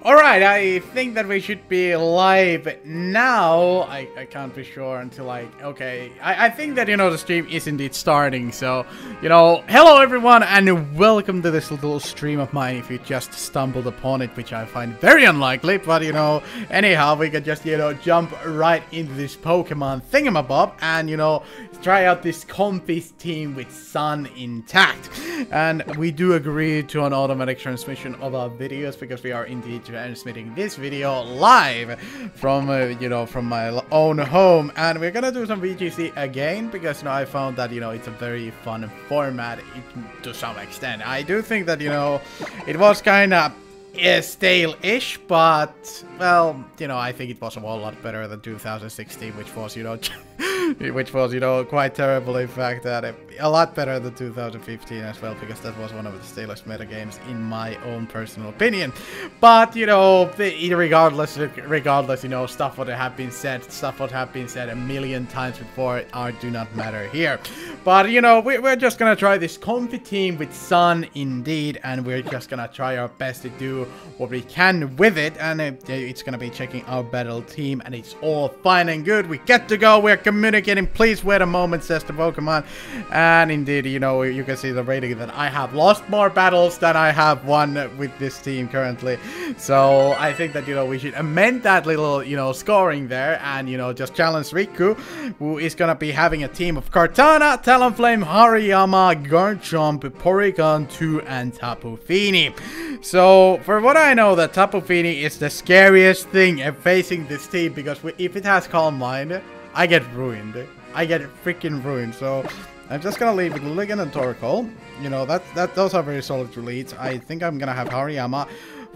Alright, I think that we should be live now. I can't be sure until okay. I think that, the stream is indeed starting. So, hello everyone and welcome to this little stream of mine if you just stumbled upon it, which I find very unlikely. But, anyhow, we could just, jump right into this Pokemon thingamabob and, try out this COMFEY team with Sun intact. And we do agree to an automatic transmission of our videos because we are indeed transmitting this video live from from my own home, and we're gonna do some VGC again because I found that it's a very fun format to some extent. I do think that it was kind of stale-ish, but well, I think it was a whole lot better than 2016, which was which was quite terrible. In fact, that a lot better than 2015 as well, because that was one of the stalest meta games in my own personal opinion. But regardless, stuff would have been said a million times before do not matter here. But we're just gonna try this COMFEY team with Sun indeed, and we're just gonna try our best to do what we can with it, and it's gonna be checking our battle team, and it's all fine and good. We get to go, we're communicating, please wait a moment, says the Pokemon. And indeed, you can see the rating that I have lost more battles than I have won with this team currently. So I think that we should amend that little scoring there, and just challenge Riku, who is gonna be having a team of Kartana, Talonflame, Hariyama, Garchomp, Porygon 2, and Tapu Fini. So for what I know, that Tapu Fini is the scariest thing facing this team, because if it has Calm Mind, I get ruined. I get freaking ruined. So I'm just gonna leave it Lilligant and Torkoal. Those are very solid leads. I think I'm gonna have Hariyama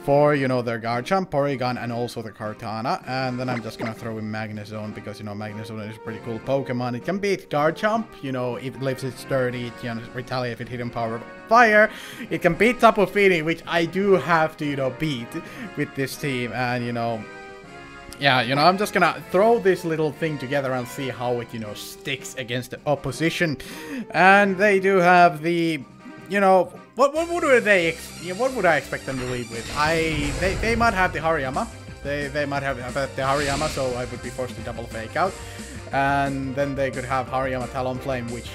for their Garchomp, Porygon, and also the Kartana, and then I'm just gonna throw in Magnezone because Magnezone is a pretty cool Pokemon. It can beat Garchomp, if it lives its sturdy, it can retaliate with Hidden Power Fire. It can beat Tapu Fini, which I do have to beat with this team, and yeah, I'm just gonna throw this little thing together and see how it sticks against the opposition. And they do have the what would I expect them to lead with? They might have the Hariyama. They might have the Hariyama, so I would be forced to double fake out. And then they could have Hariyama Talonflame, which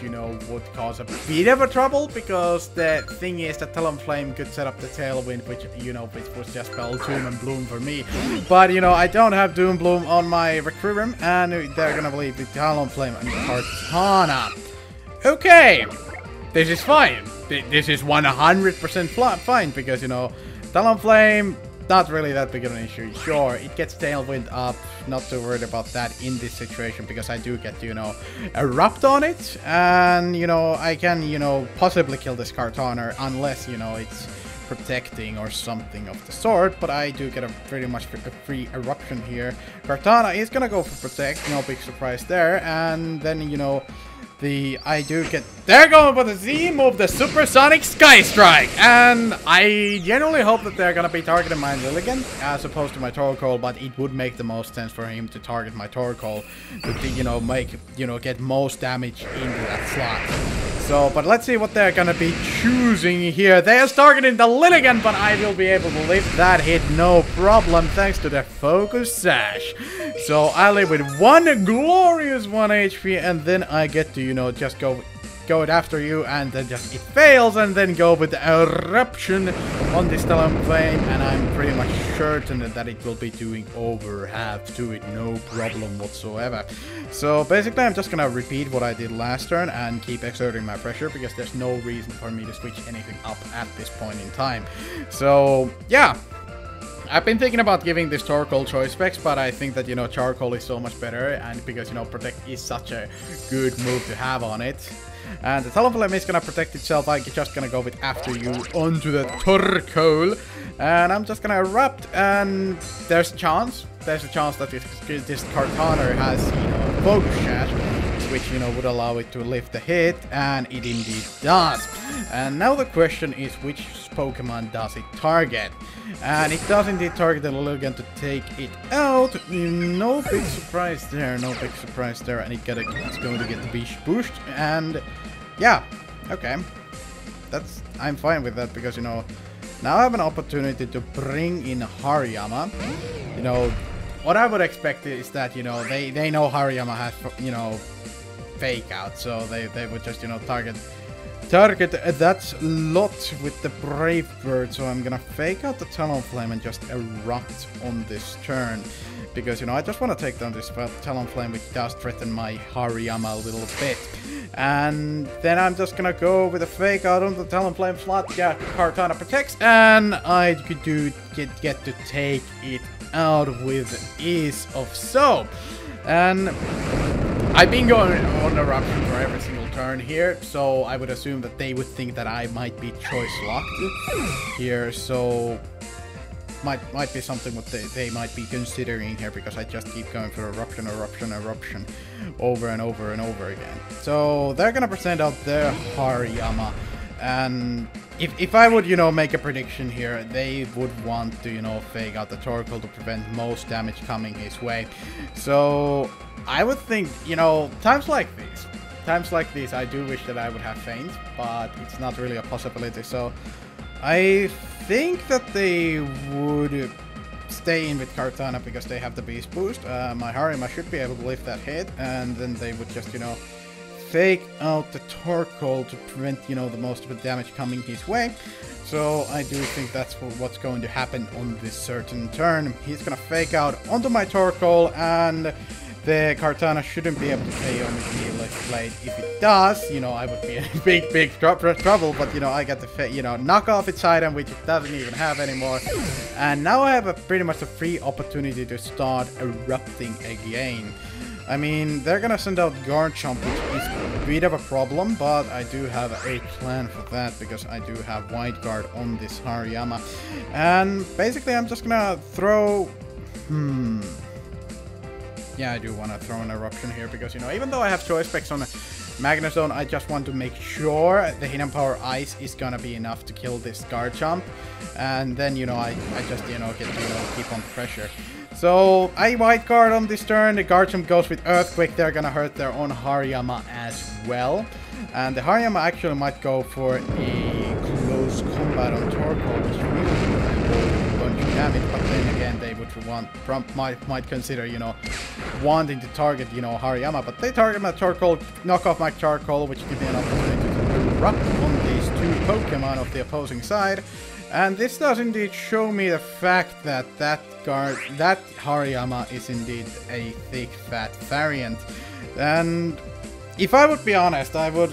would cause a bit of a trouble, because the thing is that Talonflame could set up the Tailwind, which which was just spell Doom and Bloom for me. But I don't have Doom Bloom on my Recruitrum, and they're gonna lead with Talonflame and Kartana. Okay, this is fine. This is 100% fine, because Talonflame, not really that big of an issue. Sure, it gets Tailwind up, not too worried about that in this situation, because I do get Erupt on it, and I can possibly kill this Kartana unless it's protecting or something of the sort, but I do get a pretty much a free Eruption here. Kartana is gonna go for Protect, no big surprise there, and then I do get... They're going for the Z move, the Supersonic Sky Strike! And I generally hope that they're gonna be targeting my Lilligant as opposed to my Torkoal, but it would make the most sense for him to target my Torkoal to, get most damage into that slot. So, but let's see what they're gonna be choosing here. They're targeting the Lilligant, but I will be able to lift that hit no problem thanks to the Focus Sash. So I live with one glorious 1 HP, and then I get to, just go it after you, and then just it fails, and then go with the Eruption on this Talonflame, and I'm pretty much certain that it will be doing over half to it, no problem whatsoever. So basically I'm just gonna repeat what I did last turn and keep exerting my pressure, because there's no reason for me to switch anything up at this point in time. So yeah, I've been thinking about giving this Torkoal choice specs, but I think that Charcoal is so much better, and because Protect is such a good move to have on it. And the Talonflame is gonna protect itself. I'm just gonna go with After You onto the Torkoal, and I'm just gonna Erupt, and there's a chance that this Kartana has Focus Sash, which would allow it to lift the hit, and it indeed does. And now the question is, which Pokemon does it target? And it does indeed target the Lilligant to take it out. No big surprise there, and it's going to get the Beach Boost, and yeah, okay. I'm fine with that, because Now I have an opportunity to bring in Hariyama. You know, what I would expect is that, you know, they know Hariyama has, you know, fake out, so they would just, you know, target that slot with the Brave Bird. So I'm gonna fake out the Talonflame and just erupt on this turn. Because, you know, I just want to take down this Talonflame, which does threaten my Hariyama a little bit. And then I'm just gonna go with a fake out on the Talonflame slot. Yeah, Kartana protects, and I could get to take it out with ease of so. And I've been going on Eruption for every single turn here, so I would assume that they would think that I might be choice locked here, so might be something what they might be considering here, because I just keep going for eruption over and over and over again. So they're gonna present out their Hariyama, and if I would, you know, make a prediction here, they would want to, you know, fake out the Torkoal to prevent most damage coming his way. So I would think, you know, times like these, I do wish that I would have Feint, but it's not really a possibility. So I think that they would stay in with Kartana because they have the Beast Boost. My Hariyama should be able to lift that hit, and then they would just, you know, fake out the Torkoal to prevent, you know, the most of the damage coming his way. So I do think that's what's going to happen on this certain turn. He's gonna fake out onto my Torkoal, and the Kartana shouldn't be able to KO me with the Lift Blade. If it does, you know, I would be in big trouble, but, you know, I got to, you know, knock off its item, which it doesn't even have anymore. And now I have pretty much a free opportunity to start erupting again. I mean, they're gonna send out Garchomp, which is a bit of a problem, but I do have a plan for that, because I do have Wide Guard on this Hariyama. And basically I'm just gonna throw... Yeah, I do want to throw an Eruption here, because, you know, even though I have choice specs on Magnezone, I just want to make sure the Hidden Power Ice is gonna be enough to kill this Garchomp. And then, you know, I just, you know, get to, you know, keep on pressure. So I White Guard on this turn. The Garchomp goes with Earthquake. They're gonna hurt their own Hariyama as well. And the Hariyama actually might go for a close combat on Torkoal, which really would go bunch of damage. But then again, they would might consider, you know, wanting to target, you know, Hariyama. But they target my Torkoal, knock off my Charcoal, which gives me an opportunity to erupt on these two Pokemon of the opposing side. And this does indeed show me the fact that that Hariyama is indeed a thick fat variant. And if I would be honest, I would...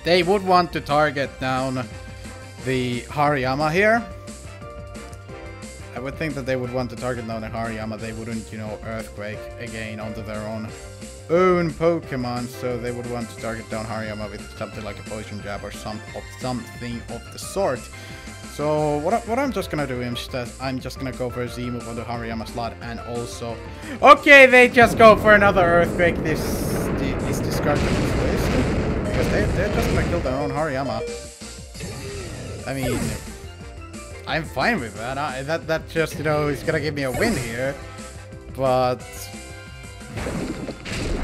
they would want to target down the Hariyama here. I would think that they would want to target down the Hariyama. They wouldn't, you know, Earthquake again onto their own Pokemon, so they would want to target down Hariyama with something like a Poison Jab or something of the sort. So what I'm just gonna do is that I'm just gonna go for a Z move on the Hariyama slot, and also... Okay, they just go for another Earthquake. This discarded this list, because they're just gonna kill their own Hariyama. I mean, I'm fine with that. That just, you know, is gonna give me a win here. But...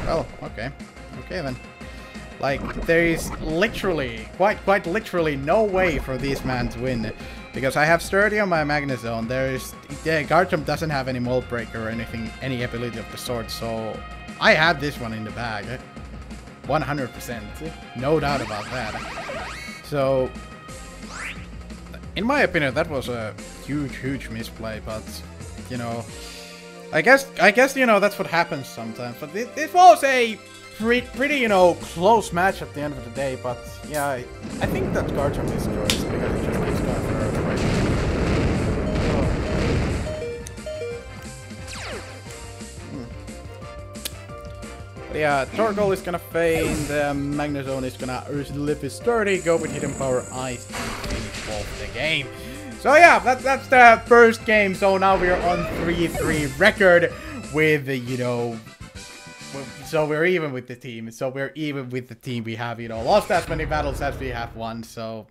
well, okay. Okay then. Like, there is literally, quite literally, no way for this man to win. Because I have Sturdy on my Magnezone. Garchomp doesn't have any Mold Breaker or anything, any ability of the sort, so I have this one in the bag. 100%. No doubt about that. So, in my opinion, that was a huge misplay, but, you know, I guess, you know, that's what happens sometimes. But it was a pretty, you know, close match at the end of the day. But yeah, I think that Garchomp is choice, because it just keeps going for Earthquake. But yeah, Torkoal is gonna feign, the Magnezone is gonna live his Sturdy, go with Hidden Power Ice, and finish off the game. So yeah, that's the first game. So now we're on 3-3 record with, you know, so we're even with the team. We have, you know, lost as many battles as we have won. So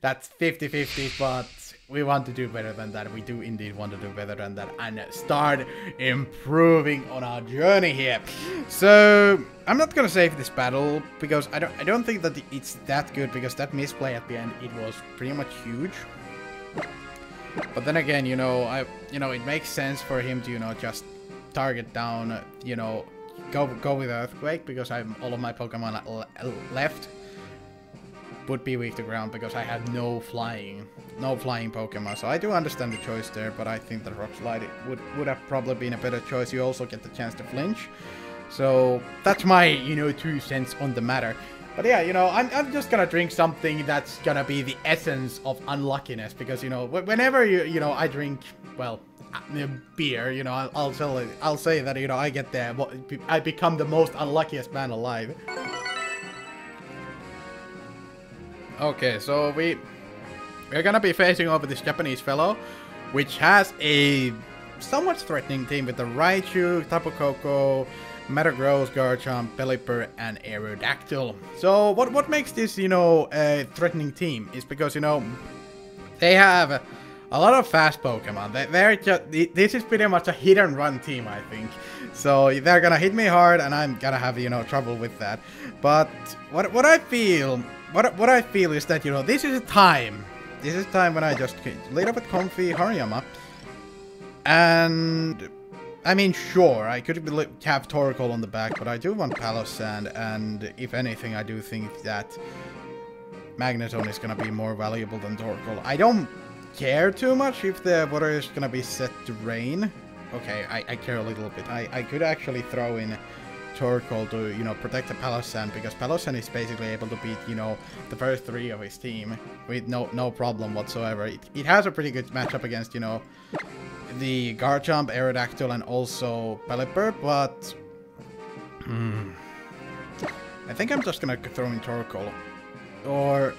that's 50-50, but we want to do better than that. We do indeed want to do better than that and start improving on our journey here. So I'm not gonna save this battle because I don't think that it's that good, because that misplay at the end, it was pretty much huge. But then again, you know, it makes sense for him to, you know, just target down, you know, go with Earthquake, because all of my Pokemon left would be weak to ground because I had no flying Pokemon. So I do understand the choice there, but I think that Rock Slide would have probably been a better choice. You also get the chance to flinch. So that's my, you know, 2 cents on the matter. But yeah, you know, I'm just gonna drink something that's gonna be the essence of unluckiness, because, you know, whenever you know, I drink, well, beer, you know, I'll say that, you know, I become the most unluckiest man alive. Okay, so we're gonna be facing over this Japanese fellow, which has a somewhat threatening team with the Raichu, Tapu Koko, Metagross, Garchomp, Pelipper, and Aerodactyl. So what makes this, you know, a threatening team is because, you know, they have a lot of fast Pokemon. This is pretty much a hit and run team, I think. So they're gonna hit me hard, and I'm gonna have, you know, trouble with that. But what I feel is that, you know, this is a time when I just laid up with Comfey, Hariyama, and I mean, sure, I could have Torkoal on the back, but I do want Palossand, and if anything, I do think that Magneton is gonna be more valuable than Torkoal. I don't care too much if the water is gonna be set to rain. Okay, I care a little bit. I could actually throw in Torkoal to, you know, protect the Palossand, because Palossand is basically able to beat, you know, the first 3 of his team with no problem whatsoever. It has a pretty good matchup against, you know, the Garchomp, Aerodactyl, and also Pelipper, but I think I'm just gonna throw in Torkoal. Or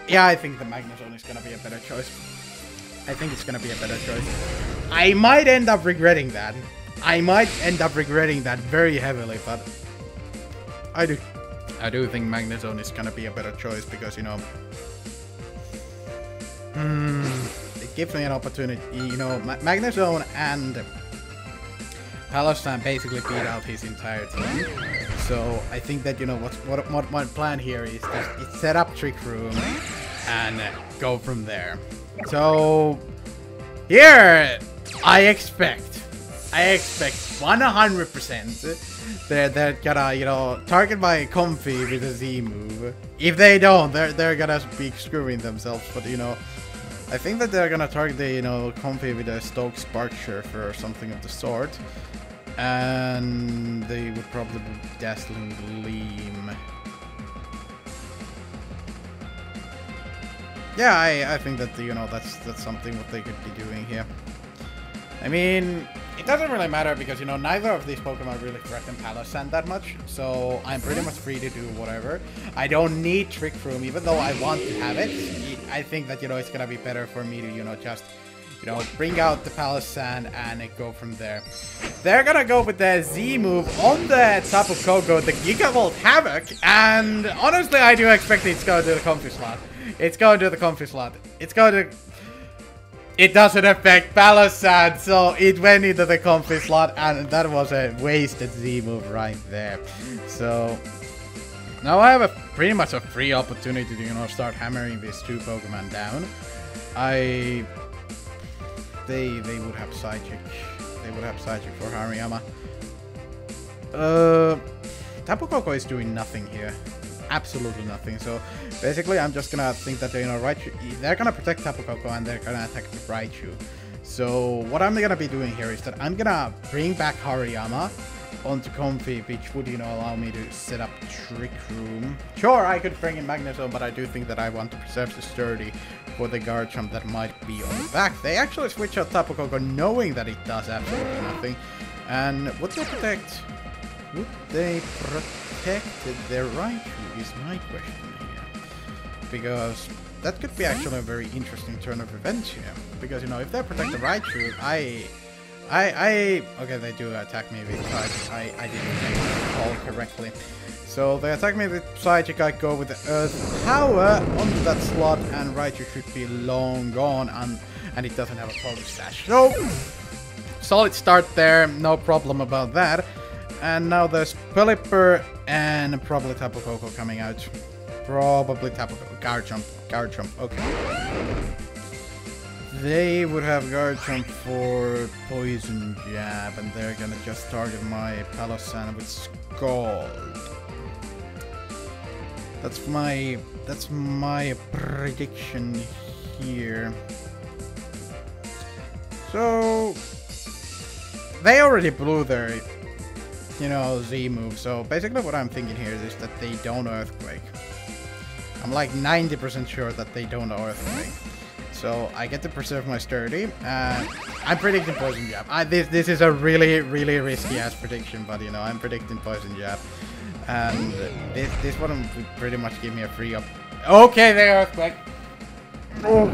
yeah, I think the Magneton is gonna be a better choice. I think it's gonna be a better choice. I might end up regretting that. I might end up regretting that very heavily, but I do think Magneton is gonna be a better choice, because, you know, it gives me an opportunity. You know, Magneton and Palossand basically beat out his entire team. So I think that, you know, what my plan here is to set up Trick Room and go from there. So here I expect 100% they're gonna, you know, target my Comfey with a Z move. If they don't, they're gonna be screwing themselves. But, you know, I think that they're gonna target the, you know, Comfey with a Stoke Spark Surfer or something of the sort. And they would probably be Dazzling Gleam. Yeah, I think that, you know, that's something what they could be doing here. I mean, it doesn't really matter, because, you know, neither of these Pokemon really threaten Palossand that much, so I'm pretty much free to do whatever. I don't need Trick Room, even though I want to have it. I think that, you know, it's gonna be better for me to, you know, just, you know, bring out the Palossand and go from there. They're gonna go with the Z move on the Tapu Koko, the Gigavolt Havoc, and honestly, I do expect it's going to do the Comfey slot. It's going to do the Comfey slot. It's going to... It doesn't affect Palossand, so it went into the Comfey slot, and that was a wasted Z move right there. So now I have pretty much a free opportunity to, you know, start hammering these 2 Pokemon down. They would have Psychic. They would have Psychic for Hariyama. Tapu Koko is doing nothing here. Absolutely nothing. So basically, I'm just gonna think that, you know, Raichu, they're gonna protect Tapu Koko and they're gonna attack Raichu. So what I'm gonna be doing here is that I'm gonna bring back Hariyama onto Comfey, which would, you know, allow me to set up Trick Room. Sure, I could bring in Magneton, but I do think that I want to preserve the sturdy for the Garchomp that might be on the back. They actually switch out Tapu Koko knowing that it does absolutely nothing. And would they protect? Would they protect their Raichu is my question here. Because that could be actually a very interesting turn of events here. Because, you know, if they protect the Raichu, okay, they do attack me with Psychic. I didn't recall correctly. So they attack me with Psychic, I go with the Earth Power onto that slot, and Raichu should be long gone, and it doesn't have a Poke Stash. So, solid start there, no problem about that. And now there's Pelipper and probably Tapu Koko coming out. Probably Tapu Koko. Guard Jump, okay. They would have Guard Jump for Poison Jab, and they're gonna just target my Palossand with Scald. That's my prediction here. So they already blew their, you know, Z move. So basically what I'm thinking here is that they don't Earthquake. I'm like 90% sure that they don't Earthquake. So I get to preserve my sturdy, and I'm predicting Poison Jab. This is a really risky ass prediction, but you know, I'm predicting Poison Jab. And this one would pretty much give me a free up. Okay, they Earthquake. Oh.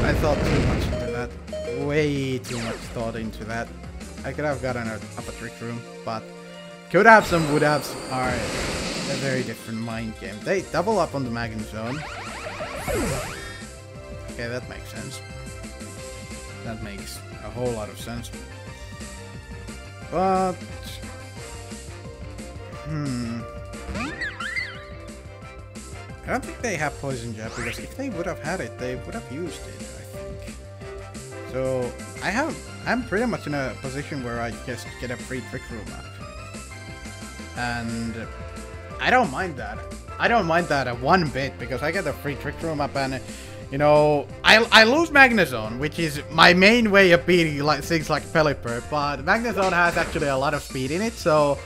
I thought too much into that. Way too much thought into that. I could have gotten up a Trick Room, but could have some would haves are a very different mind game. They double up on the Magnet Zone. Okay, that makes sense. That makes a whole lot of sense. But I don't think they have Poison Jab, because if they would have had it, they would have used it, I think. So I'm pretty much in a position where I just get a free Trick Room up. And I don't mind that. I don't mind that one bit, because I get a free Trick Room up, and you know, I lose Magnezone, which is my main way of beating like things like Pelipper, but Magnezone has actually a lot of speed in it, so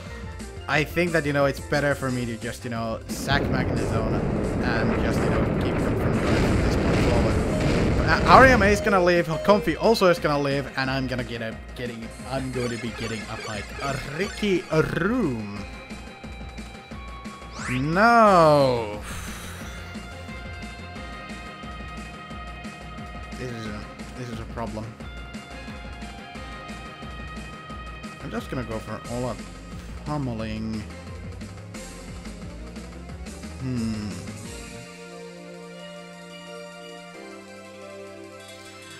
I think that, you know, it's better for me to just, you know, sack Magnezone and just, you know, keep them from going from this point forward. Hariyama is gonna live, Comfey also is gonna live, and I'm gonna I'm going to be getting a fight. A Ricky Room. No. This is a problem. I'm just gonna go for all out pummeling.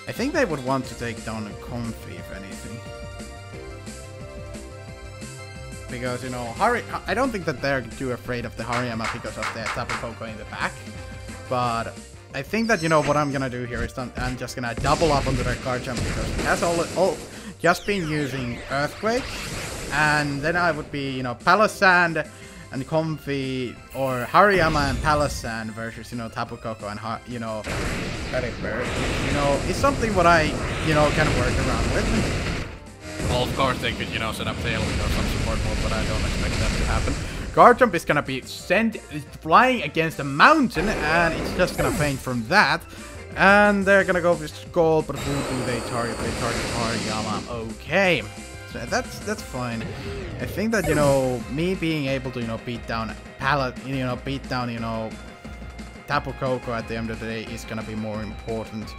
I think they would want to take down a Comfey, if anything. Because, you know, I don't think that they're too afraid of the Hariyama because of the Tapu Koko in the back. But I think that, you know, what I'm gonna do here is I'm just gonna double up onto their Guard Jump, because it has all just been using Earthquake. And then I would be, you know, Palossand and Comfey, or Hariyama and Palossand versus, you know, Tapu Koko and, you know, Pelipper. You know, it's something what I, you know, can work around with. Well, of course they could, you know, set up Tailwind or some support mode, but I don't expect that to happen. Guard Jump is gonna be flying against a mountain, and it's just gonna faint from that. And they're gonna go with Skull, but who do they target? They target Hariyama. Okay. So that's fine. I think that, you know, me being able to, you know, beat down Tapu Koko at the end of the day is gonna be more important.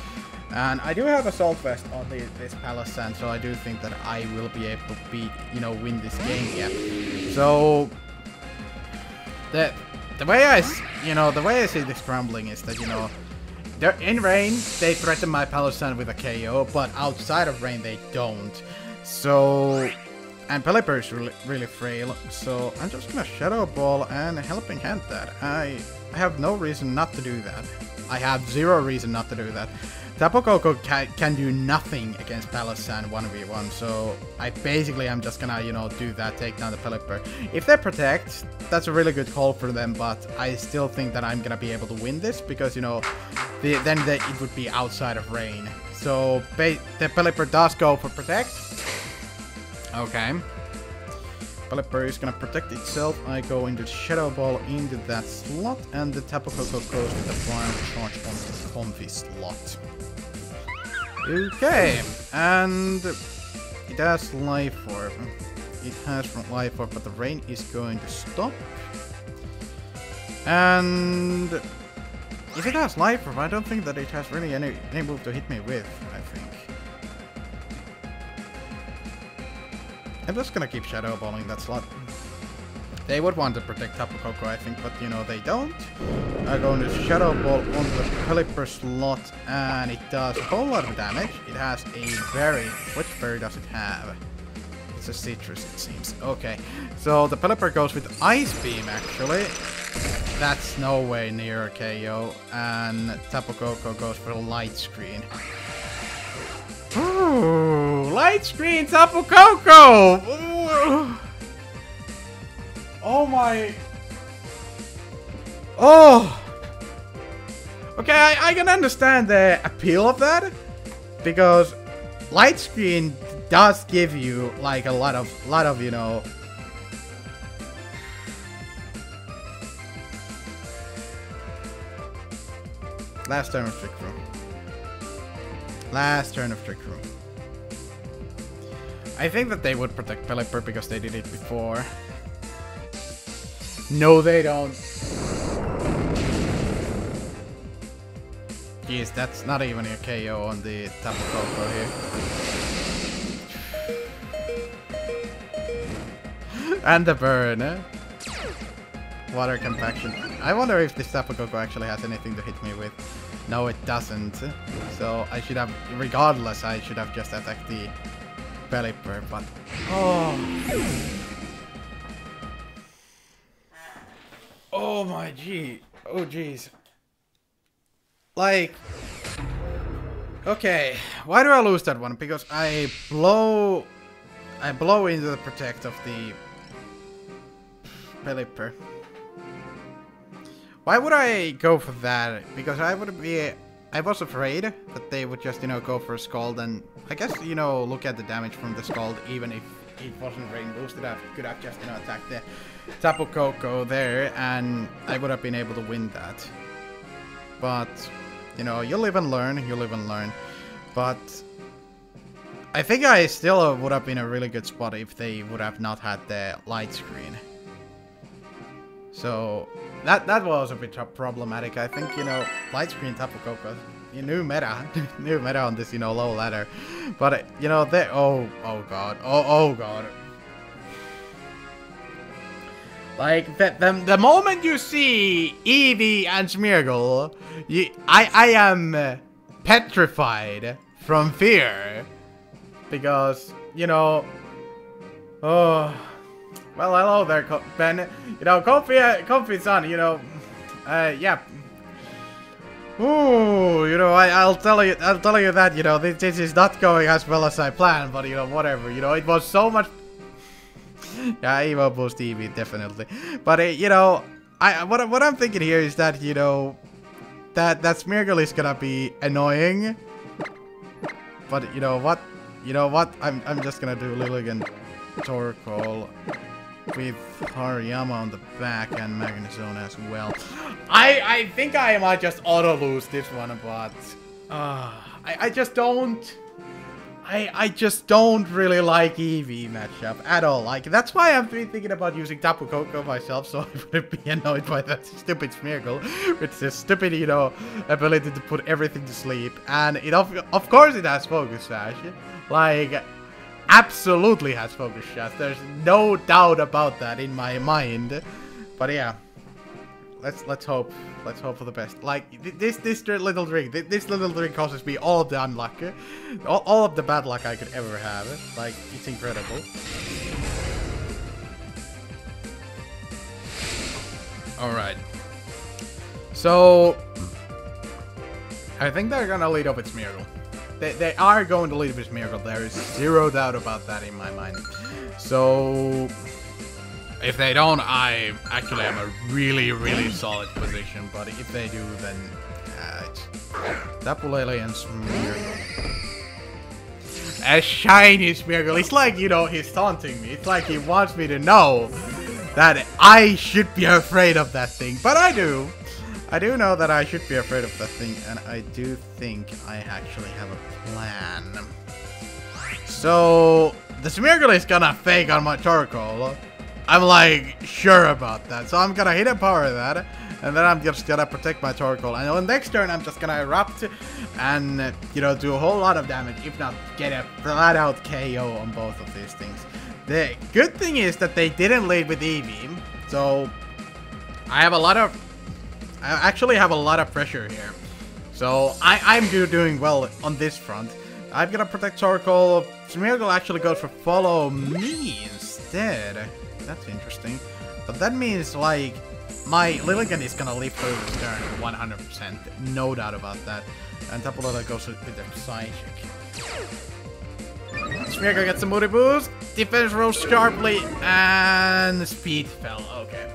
And I do have Assault Vest on this Palossand, so I do think that I will be able to win this game. Yeah. So the way I see this scrambling is that, you know, they're in rain, they threaten my Palossand with a KO, but outside of rain they don't. So, and Pelipper is really frail, so I'm just gonna Shadow Ball and Helping Hand that. I have no reason not to do that. I have zero reason not to do that. Tapu Koko can do nothing against Palossand 1v1, so I'm just gonna, you know, do that, take down the Pelipper. If they protect, that's a really good call for them, but I still think that I'm gonna be able to win this, because, you know, it would be outside of rain. So the Pelipper does go for protect. Okay. Pelipper is gonna protect itself. I go into Shadow Ball into that slot, and the Tapu Koko goes with the Flying Charge on the Comfey slot. Okay, and it has Life Orb. It has from Life Orb, but the rain is going to stop. And if it has Life Orb, I don't think that it has really any move to hit me with, I think. I'm just gonna keep Shadow Balling that slot. They would want to protect Tapu Koko, I think, but you know, they don't. I'm going to Shadow Ball onto the Pelipper slot, and it does a whole lot of damage. It has a berry. Which berry does it have? It's a citrus, it seems. Okay, so the Pelipper goes with Ice Beam, actually. That's no way near a KO, and Tapu Koko goes for a Light Screen. Ooh, Light Screen Tapu Koko! Ooh. Oh my... Oh! Okay, I can understand the appeal of that, because Light Screen does give you like a lot of, you know... Last turn of Trick Room. Last turn of Trick Room. I think that they would protect Pelipper because they did it before. No, they don't. Jeez, that's not even a KO on the Tapu Koko here. And the burn, eh? Water compaction. I wonder if this Tapu Koko actually has anything to hit me with. No, it doesn't. So I should have, regardless, I should have just attacked the Pelipper, but... Oh... Oh my gee. Oh jeez. Like... Okay. Why do I lose that one? Because I blow into the protect of the Pelipper. Why would I go for that? Because I was afraid that they would just, you know, go for a Scald, and I guess, you know, look at the damage from the Scald, even if it wasn't rain boosted. I could have just, you know, attacked the Tapu Koko there, and I would have been able to win that. But, you know, you live and learn, But I think I still would have been a really good spot if they would have not had the Light Screen. So that was a bit problematic. I think, you know, Light Screen Tapu Koko, new meta, new meta on this, you know, low ladder. But you know, they oh god. Like the moment you see Eevee and Smeargle, I am petrified from fear, because, you know, oh. Well, hello there, Ben. You know, Comfey's on, you know, yeah. Ooh, you know, I'll tell you that, you know, this is not going as well as I planned, but, you know, whatever, you know, it was so much... Yeah, Evo boost Eevee, definitely. But, you know, what I'm thinking here is that, you know, that Smeargle is gonna be annoying. But, you know what, I'm just gonna do Lilligant Torkoal with Hariyama on the back and Magnezone as well. I think I might just auto lose this one, but I just don't. I just don't really like Eevee matchup at all. Like, that's why I'm thinking about using Tapu Koko myself, so I wouldn't be annoyed by that stupid Smeargle with this stupid, you know, ability to put everything to sleep. And it of course it has Focus Sash. Like, absolutely has Focus Sash. There's no doubt about that in my mind. But yeah, let's hope for the best. Like, this little drink causes me all of the unluck, all of the bad luck I could ever have. Like, it's incredible. All right. So I think they're gonna lead up with Smeargle. They are going to lead with Smeargle. There is zero doubt about that in my mind. So if they don't, I actually am a really solid position. But if they do, then it's Tapu Lele and Smeargle. A shiny Smeargle. It's like, you know, he's taunting me. It's like he wants me to know that I should be afraid of that thing. But I do. I do know that I should be afraid of that thing, and I do think I actually have a plan. So the Smeargle is gonna fake on my Torkoal. I'm like sure about that. So I'm gonna hit a power that, and then I'm just gonna protect my Torkoal. And on next turn I'm just gonna erupt and, you know, do a whole lot of damage, if not get a flat out KO on both of these things. The good thing is that they didn't lead with E-beam, so I actually have a lot of pressure here. So I'm doing well on this front. I'm gonna protect Torkoal. Smeargle actually goes for follow me instead. That's interesting. But that means like my Lilligant is gonna leave her turn 100%. No doubt about that. And Tapu Lele goes with the Psychic. Smeargle gets a moody boost. Defense rose sharply and speed fell. Okay.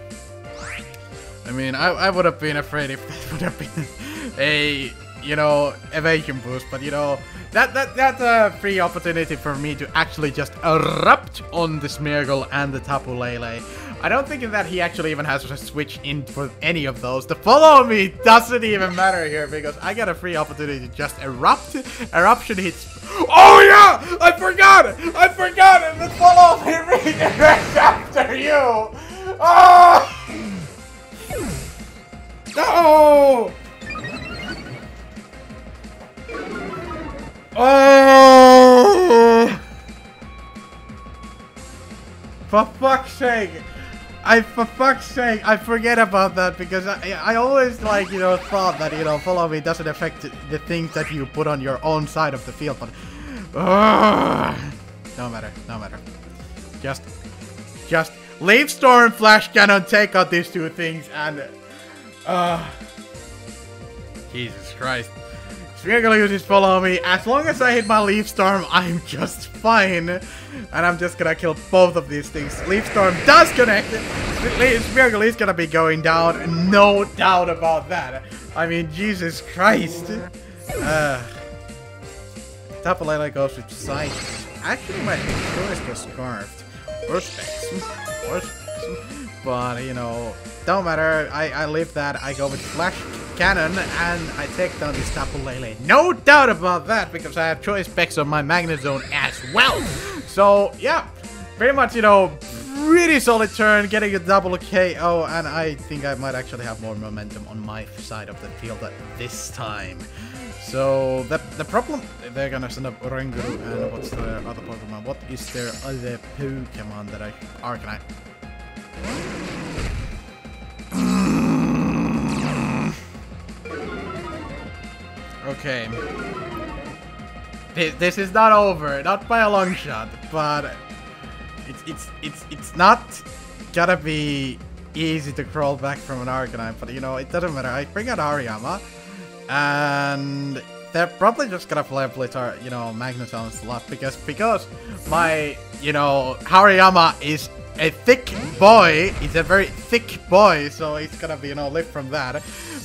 I mean, I would have been afraid if that would have been a, you know, evasion boost, but you know, that's a free opportunity for me to actually just erupt on the Smeargle and the Tapu Lele. I don't think that he actually even has to switch in for any of those. The follow me doesn't even matter here because I got a free opportunity to just erupt. Eruption hits. Oh yeah! I forgot! And the follow me redirects after you! Oh! No! Oh! For fuck's sake! For fuck's sake, I forget about that because I always, like, you know, thought that, you know, follow me doesn't affect the things that you put on your own side of the field, but no matter. Just Leaf Storm, Flash Cannon, take out these two things, and Jesus Christ. Smeargle uses follow me. As long as I hit my Leaf Storm, I'm just fine. And I'm just gonna kill both of these things. Leaf Storm does connect. Smeargle is gonna be going down. No doubt about that. I mean, Jesus Christ. Tapu Lele goes with Psychic. Actually, my choice was Scarfed. Or Specs. But, you know, don't matter. I live that. I go with Flash Cannon and I take down this Tapu Lele. No doubt about that because I have choice specs on my Magnet Zone as well. So, yeah. Pretty much, you know, pretty solid turn. Getting a double KO. And I think I might actually have more momentum on my side of the field at this time. So, the problem... They're gonna send up Oranguru and what's the other Pokemon? What is their other Pokemon that I... Arcanine. Okay. This is not over, not by a long shot, but it's not gonna be easy to crawl back from an Arcanine, but you know, it doesn't matter. I bring out Hariyama, and they're probably just gonna play our, you know, Magneton a lot because my, you know, Hariyama is a thick boy. He's a very thick boy, so he's gonna be, you know, live from that.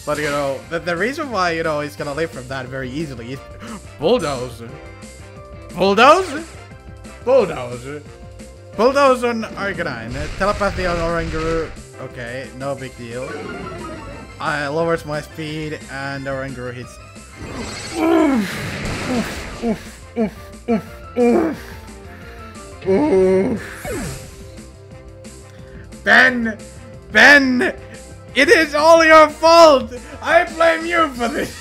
But, you know, the reason why, you know, he's gonna live from that very easily is Bulldoze. Bulldoze? Bulldoze. Bulldoze on Arcanine. Telepathy on Oranguru. Okay, no big deal. Lowers my speed, and Oranguru hits. Ben! It is all your fault! I blame you for this!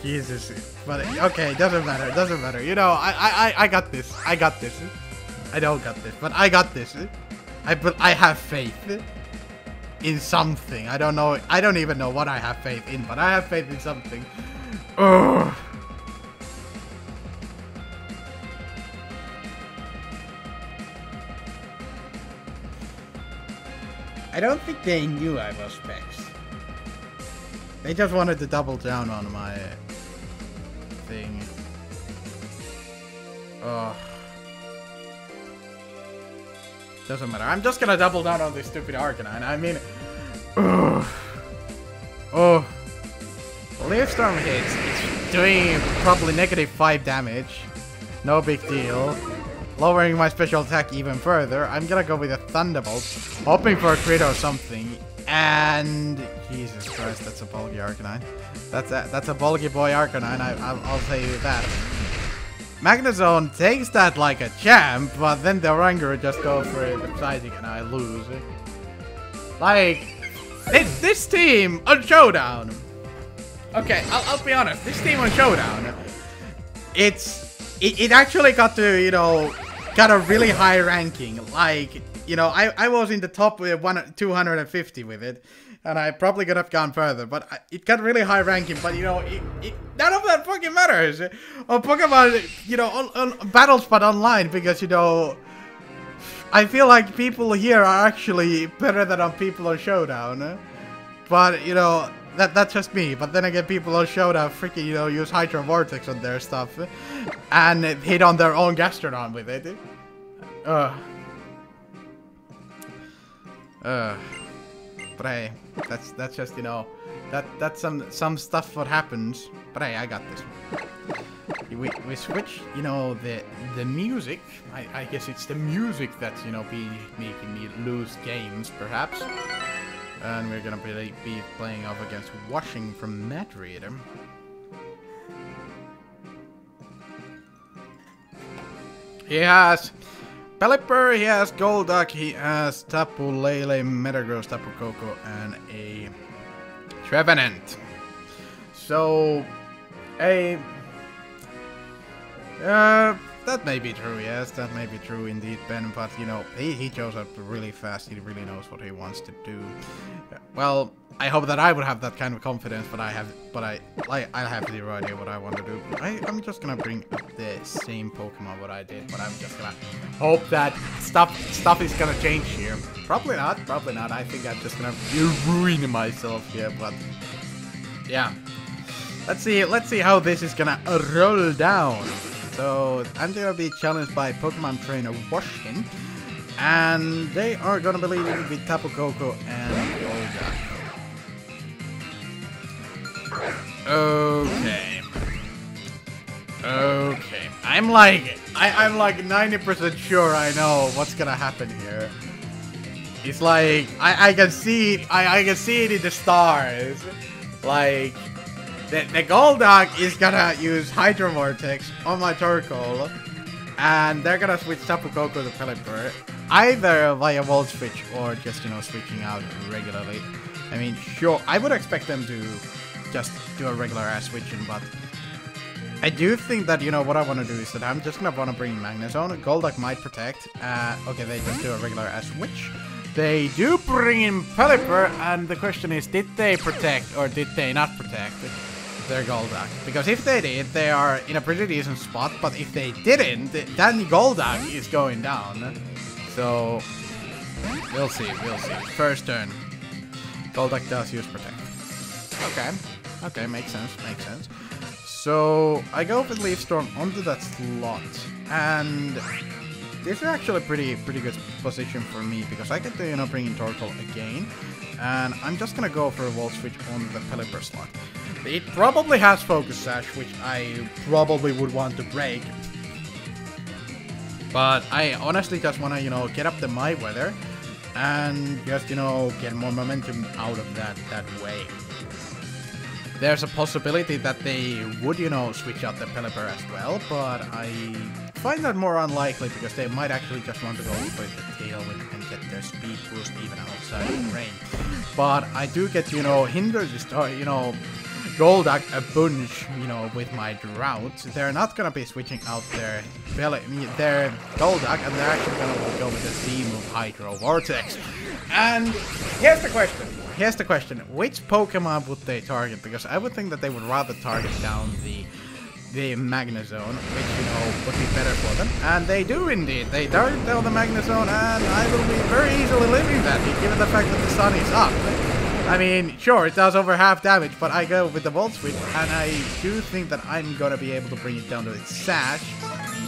Jesus. But, okay, doesn't matter. You know, I got this. I don't got this, but I got this. I have faith in something. I don't even know what I have faith in, but I have faith in something. Ugh. I don't think they knew I was Specs. They just wanted to double down on my thing. Oh. Doesn't matter. I'm just gonna double down on this stupid Arcanine. I mean... Ugh. Oh. Leaf Storm hits. It's doing probably -5 damage. No big deal. Lowering my special attack even further. I'm gonna go with a Thunderbolt, hoping for a crit or something. And Jesus Christ, that's a bulky Arcanine. That's a bulky boy Arcanine. I'll tell you that. Magnezone takes that like a champ, but then the Oranguru just goes for the Psychic and I lose. Like, this team on Showdown. Okay, I'll be honest. This team on Showdown, it actually got to, you know, got a really high ranking. Like, you know, I was in the top 250 with it. And I probably could have gone further, but it got really high ranking. But you know, none of that fucking matters on Pokemon. You know, on battles, but online, because you know, I feel like people here are actually better than on people on Showdown. But you know, that's just me. But then again, people on Showdown freaking use Hydro Vortex on their stuff and hit on their own Gastrodon with it. But hey, that's just, you know, that's some stuff what happens. But hey, I got this one. We switch, you know, the music. I guess it's the music that's, you know, making me lose games, perhaps. And we're gonna be playing off against Washing from Madrid. He has Pelipper, he has Golduck, he has Tapu Lele, Metagross, Tapu Koko, and a Trevenant. So, that may be true, yes, that may be true indeed, Ben, but, you know, he chose up really fast, he really knows what he wants to do. Well, I hope that I would have that kind of confidence, but I have zero idea what I want to do. I'm just gonna bring up the same Pokemon what I did, but I'm just gonna hope that stuff is gonna change here. Probably not, I think I'm just gonna ruin myself here, but yeah. Let's see how this is gonna roll down. So, I'm gonna be challenged by Pokemon Trainer Washington, and they are gonna be leading with Tapu Koko and Golduck. Okay. I'm like 90% sure I know what's gonna happen here. It's like I can see it. I can see it in the stars. Like the Golduck is gonna use Hydro Vortex on my Torkoal, and they're gonna switch Tapu Koko to Pelipper, either via Volt Switch or just, you know, switching out regularly. I mean, sure, I would expect them to just do a regular ass switching, but I do think that, you know, what I want to do is that I'm just gonna want to bring Magnezone. Golduck might protect. Okay, they just do a regular ass switch. They do bring in Pelipper, and the question is, did they protect or did they not protect their Golduck? Because if they did, they are in a pretty decent spot, but if they didn't, then Golduck is going down. So, we'll see. First turn. Golduck does use protect. Okay, makes sense. So, I go with Leaf Storm onto that slot, and this is actually pretty good position for me, because I get to, you know, bring in Torkoal again, and I'm just gonna go for a Volt Switch on the Pelipper slot. It probably has Focus Sash, which I probably would want to break, but I honestly just wanna, you know, get up the My Weather, and just, you know, get more momentum out of that way. There's a possibility that they would, you know, switch out the Pelipper as well, but I find that more unlikely, because they might actually just want to go for the Tailwind and get their speed boost even outside of the rain. But I do get, you know, hinder this, you know, Golduck a bunch, you know, with my Drought. They're not gonna be switching out their Golduck, and they're actually gonna go with the Z-move Hydro Vortex. And here's the question, which Pokemon would they target? Because I would think that they would rather target down the Magnezone, which, you know, would be better for them. And they do indeed. They target down the Magnezone, and I will be very easily living that, given the fact that the sun is up. I mean, sure, it does over half damage, but I go with the Volt Switch, and I do think that I'm gonna be able to bring it down to its Sash.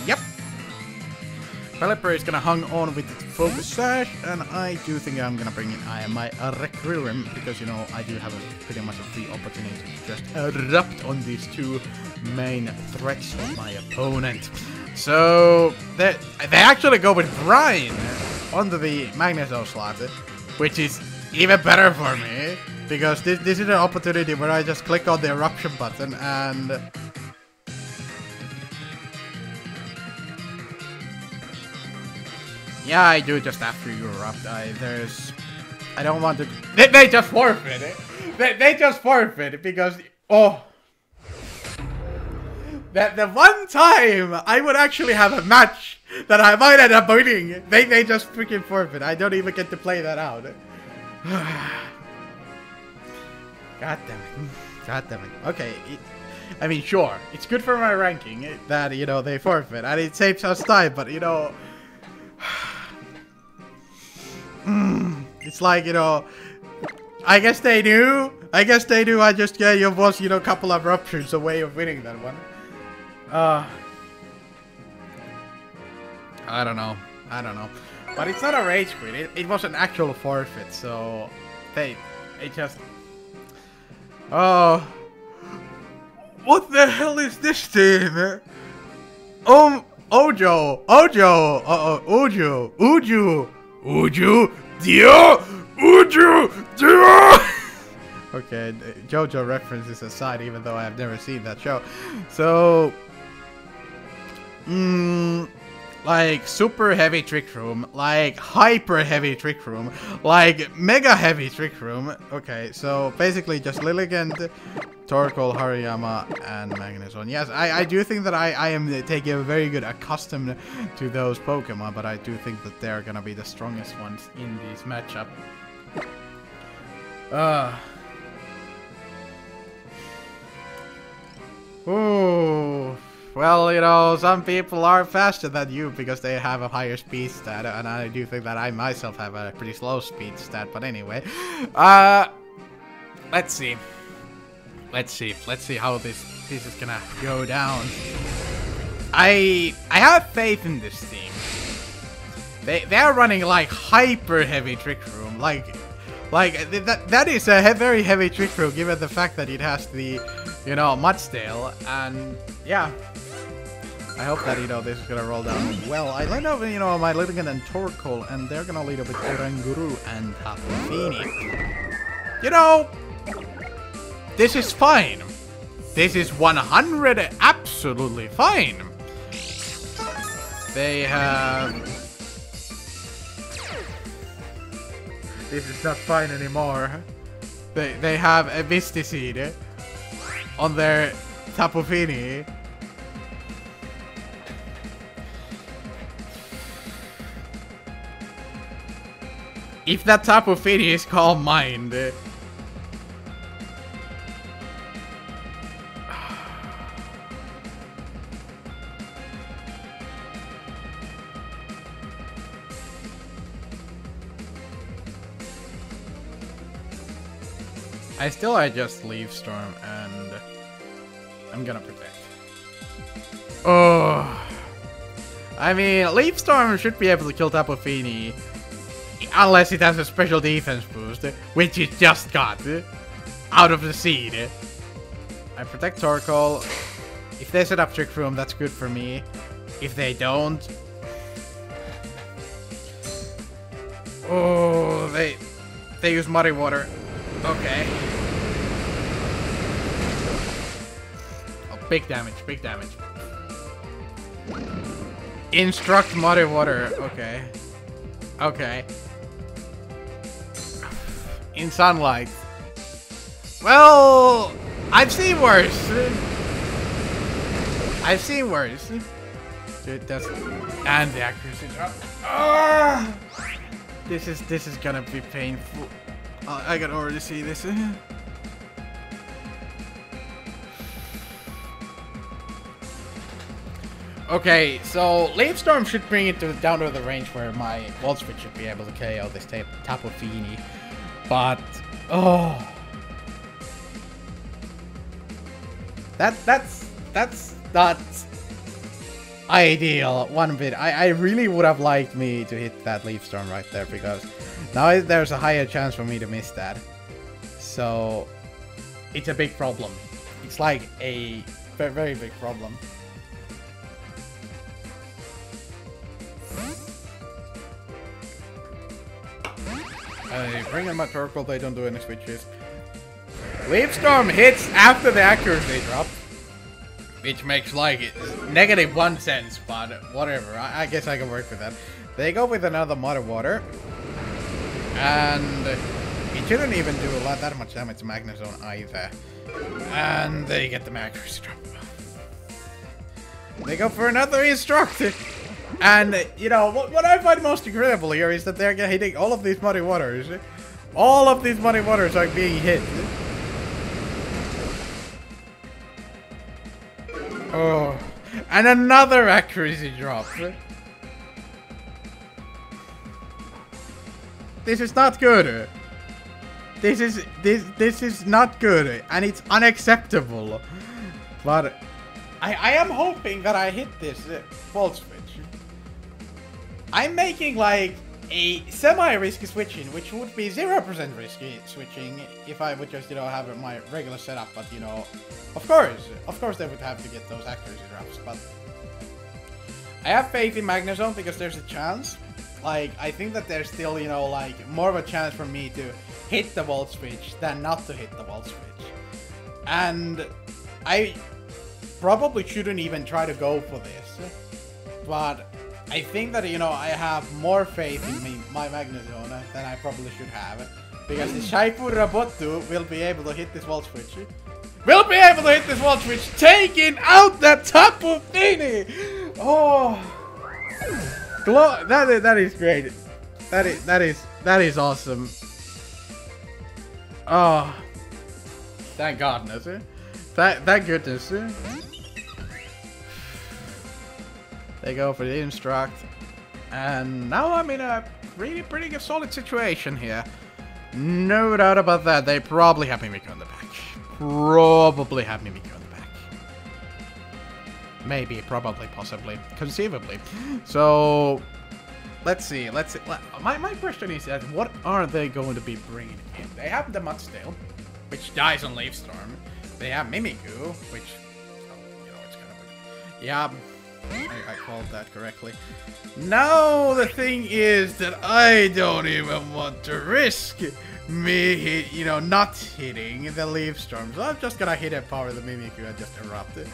Yep. Pelipper is gonna hang on with its Focus Sash, and I do think I'm gonna bring in my Requiem, because, you know, I do have pretty much a free opportunity to just erupt on these two main threats of my opponent. So, they actually go with Brine onto the Magnezone slot, which is even better for me, because this is an opportunity where I just click on the Eruption button and... Yeah, I do just after you erupt. I don't want to... They just forfeit it. They just forfeit it because... Oh. that the one time I would actually have a match that I might end up winning, they just freaking forfeit. I don't even get to play that out. God damn it. God damn it. Okay, I mean, sure, it's good for my ranking that, you know, they forfeit, and it saves us time, but, you know... it's like, you know... I guess they do. I just, yeah, you was, you know, a couple of ruptures away of winning that one. I don't know. But it's not a rage quit. It was an actual forfeit, so... It just... Oh... What the hell is this team? Ojo, Dio. Okay, JoJo references aside, even though I have never seen that show. So, like super heavy trick room, like hyper heavy trick room, like mega heavy trick room. Okay, so basically just Lilligant, Torkoal, Hariyama, and Magnuson. Yes, I do think that I am taking a very good accustom to those Pokemon, but I do think that they're gonna be the strongest ones in this matchup. Ooh. Well, you know, some people are faster than you because they have a higher speed stat, and I do think that I myself have a pretty slow speed stat, but anyway. Let's see. Let's see how this is gonna go down. I have faith in this team. They're running like hyper heavy trick room, like that is a very heavy trick room given the fact that it has the, you know, Mudsdale, and yeah. I hope that, you know, this is gonna roll down well. I learned over, you know, my Lilligant and Torkoal, and they're gonna lead up with Oranguru and Tapu Fini. You know, this is fine. This is 100 absolutely fine. They have... This is not fine anymore. They have a Misty on their Tapu Fini. If that Tapu Fini is Calm Mind... I just Leaf Storm and I'm gonna protect. Oh, I mean, Leaf Storm should be able to kill Tapu Fini unless it has a special defense boost, which it just got out of the seed. I protect Torkoal. If they set up Trick Room, that's good for me. If they don't, oh, they use Muddy Water. Okay. Oh, big damage, big damage. Instruct Muddy Water. Okay. Okay. In Sunlight. Well, I've seen worse. I've seen worse. Dude, that's... And the accuracy drop. Ah! This is gonna be painful. I can already see this. Okay, so Leaf Storm should bring it down to the range where my Volt Switch should be able to KO this Tapu Fini. But oh, that's not ideal one bit. I really would have liked me to hit that Leaf Storm right there, because now there's a higher chance for me to miss that. So it's a big problem. It's like a very big problem. I bring in my Torkoal, they don't do any switches. Leaf Storm hits after the accuracy drop, which makes like -1 sense, but whatever. I guess I can work with that. They go with another Muddy Water, and it shouldn't even do that much damage to Magnezone either. And they get the accuracy drop. They go for another instruct. And, you know, what I find most incredible here is that they're hitting all of these muddy waters. All of these muddy waters are being hit. Oh. And another accuracy drop. This is not good. This is not good, and it's unacceptable. But I am hoping that I hit this volt switch. I'm making like a semi-risky switching, which would be 0% risky switching if I would just, you know, have my regular setup. But, you know, of course they would have to get those accuracy drops. But I have faith in Magnezone because there's a chance. Like, I think that there's still, you know, like, more of a chance for me to hit the volt switch than not to hit the volt switch. And I probably shouldn't even try to go for this. But I think that, you know, I have more faith in my Magnezone than I probably should have. Because the Shaifu Rabotu will be able to hit this volt switch. Taking out the Tapu Fini! Oh! That is great. That is awesome. Oh, thank goodness. Thank goodness. They go for the instruct, and now I'm in a pretty solid situation here. No doubt about that. They probably have Mimikyu on the back. Maybe, probably, possibly, conceivably. So, let's see. My question is that what are they going to be bringing in? They have the Mudsdale, which dies on Leaf Storm. They have Mimikyu, which, you know, it's kind of... Yeah, I called that correctly. Now, the thing is that I don't even want to risk me, you know, not hitting the Leaf Storm. So I'm just gonna hit a power of the Mimikyu and just erupt it.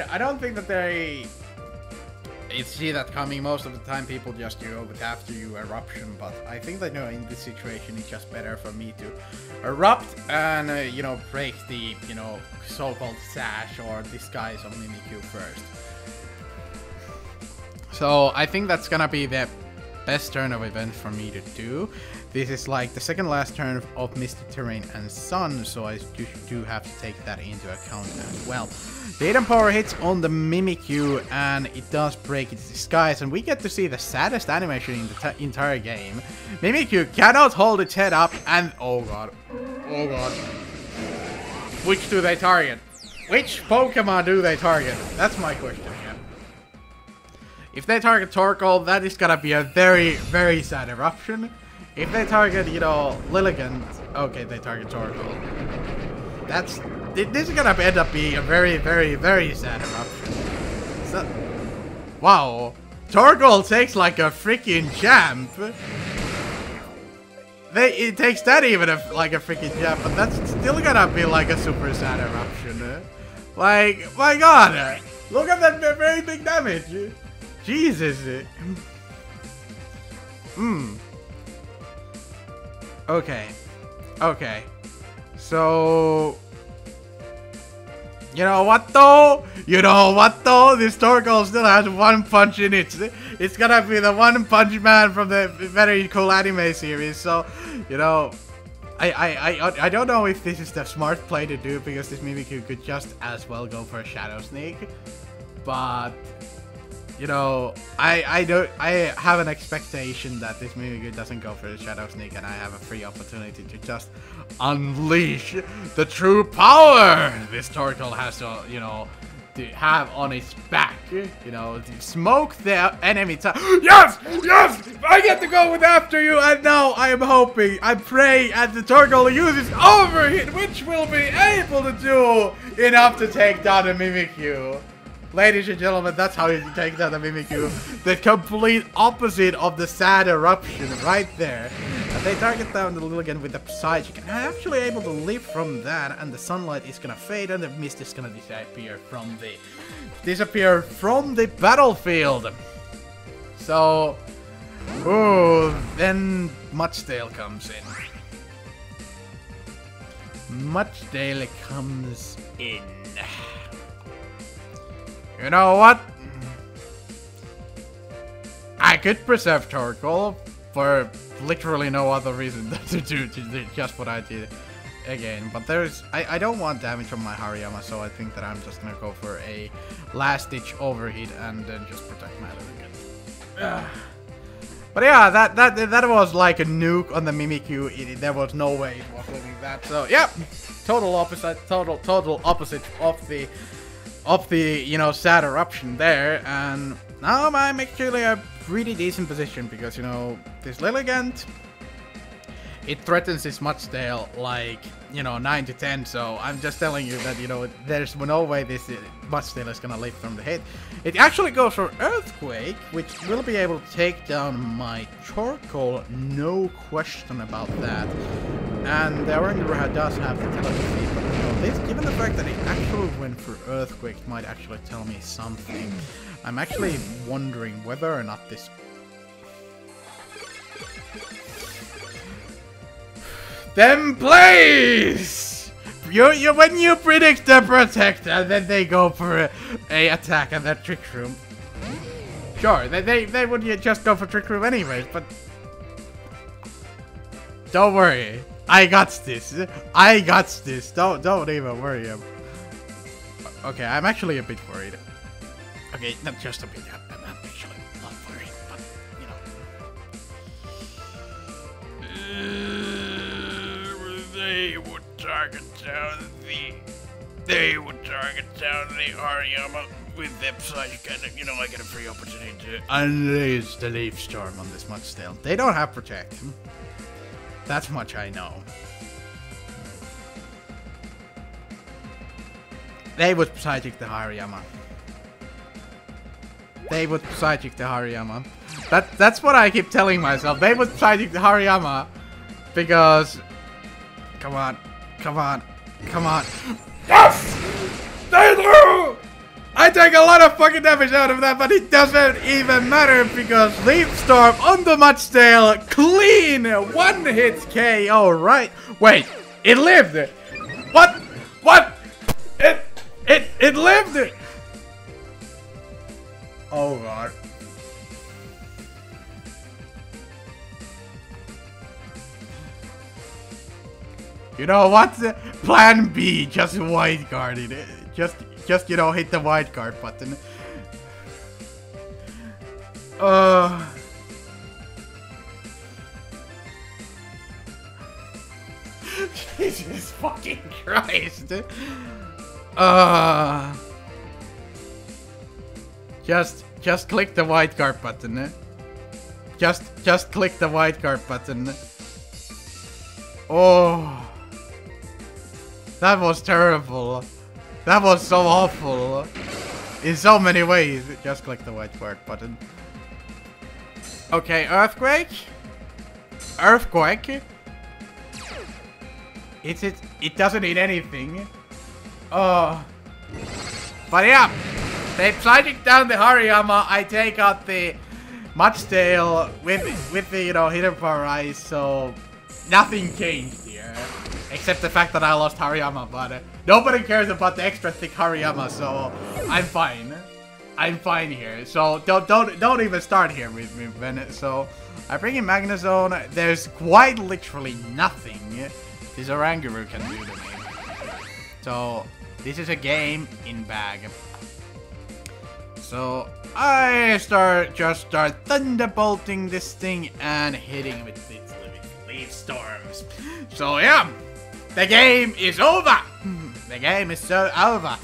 I don't think that they see that coming. Most of the time people just go with after you eruption, but I think that, you know, in this situation it's just better for me to erupt and, you know, break the, you know, so-called sash or disguise of Mimikyu first. So I think that's gonna be the best turn of event for me to do. This is like the second last turn of Misty Terrain and Sun, so I do have to take that into account as well. The Hidden Power hits on the Mimikyu, and it does break its disguise, and we get to see the saddest animation in the entire game. Mimikyu cannot hold its head up, and oh god. Which do they target? Which Pokemon do they target? That's my question here. If they target Torkoal, that is gonna be a very, very sad eruption. If they target, you know, Lilligant, okay, they target Torkoal. This is gonna end up being a very, very, very sad eruption. So, wow, Torkoal takes like a freaking champ. It takes that even like a freaking champ, but that's still gonna be like a super sad eruption. Like, my god, look at that very big damage. Jesus. Okay. So, you know what though? This Torkoal still has one punch in it. It's gonna be the One Punch Man from the very cool anime series. So, you know, I don't know if this is the smart play to do, because this Mimikyu could just as well go for a Shadow Sneak. But, you know, I have an expectation that this Mimikyu doesn't go for the Shadow Sneak, and I have a free opportunity to just unleash the true power this Torkoal has to, you know, to have on its back. You know, to smoke the enemy. Yes! I get to go with after you, and now I am hoping, I pray, and the Torkoal uses overhit, which will be able to do enough to take down the Mimikyu. Ladies and gentlemen, that's how you take down the Mimikyu. The complete opposite of the sad eruption right there. And they target down the Lilligant with the Psychic. And I'm actually able to live from that, and the sunlight is gonna fade, and the mist is gonna disappear from the battlefield. So, then Mudsdale comes in. You know what? I could preserve charcoal for literally no other reason than to do just what I did again. But I don't want damage on my Hariyama, so I think that I'm just gonna go for a last ditch overheat and then just protect my again. But yeah, that was like a nuke on the Mimikyu. There was no way it was living that. So yeah, total opposite of the you know, sad eruption there. And now I'm actually a pretty decent position because, you know, this Lilligant, it threatens this Mudsdale like, you know, 9 to 10. So I'm just telling you that, you know, there's no way this Mudsdale is gonna live from the hit. It actually goes for Earthquake, which will be able to take down my charcoal, no question about that. And the Oranguru does have the telepathy, but, you know, this, given the fact that it actually went for Earthquake, it might actually tell me something. I'm actually wondering whether or not this... Then please! When you predict the protect and then they go for a attack at that Trick Room. Sure, they would just go for Trick Room anyways, but... Don't worry. I got this. I got this. Don't even worry. Okay, I'm actually a bit worried. Okay, not just a bit. I'm actually not worried, but you know. They would target down the Hariyama with the Psychic, and you know, I get a free opportunity to unleash the Leaf Storm on this Mudsdale. They don't have Protect. That's much I know. They would Psychic the Hariyama. They would Psychic the Hariyama. That's what I keep telling myself. They would Psychic the Hariyama. Because... Come on. Come on. Come on. Yes! They do! I take a lot of fucking damage out of that, but it doesn't even matter because Leaf Storm on the Mudsdale, clean! One hit KO, right? Wait, it lived! What? What? It lived! Oh god. You know what? Plan B, just white guarding it. Just, you know, hit the white card button. Jesus fucking Christ. Just click the white card button. Just click the white card button. Oh. That was terrible. That was so awful. In so many ways. Just click the white card button. Okay, Earthquake. Earthquake. It doesn't need anything. Oh. But yeah. They Psychic down the Hariyama. I take out the Mudsdale with the, you know, Hidden Power Ice, so nothing changed here. Except the fact that I lost Hariyama, but nobody cares about the extra thick Hariyama, so I'm fine. I'm fine here. So don't even start here with me, Ben. So I bring in Magnezone. There's quite literally nothing this Oranguru can do to me. So this is a game in bag. So I just start thunderbolting this thing and hitting with its Leaf Storms. So yeah. The game is over! The game is so over.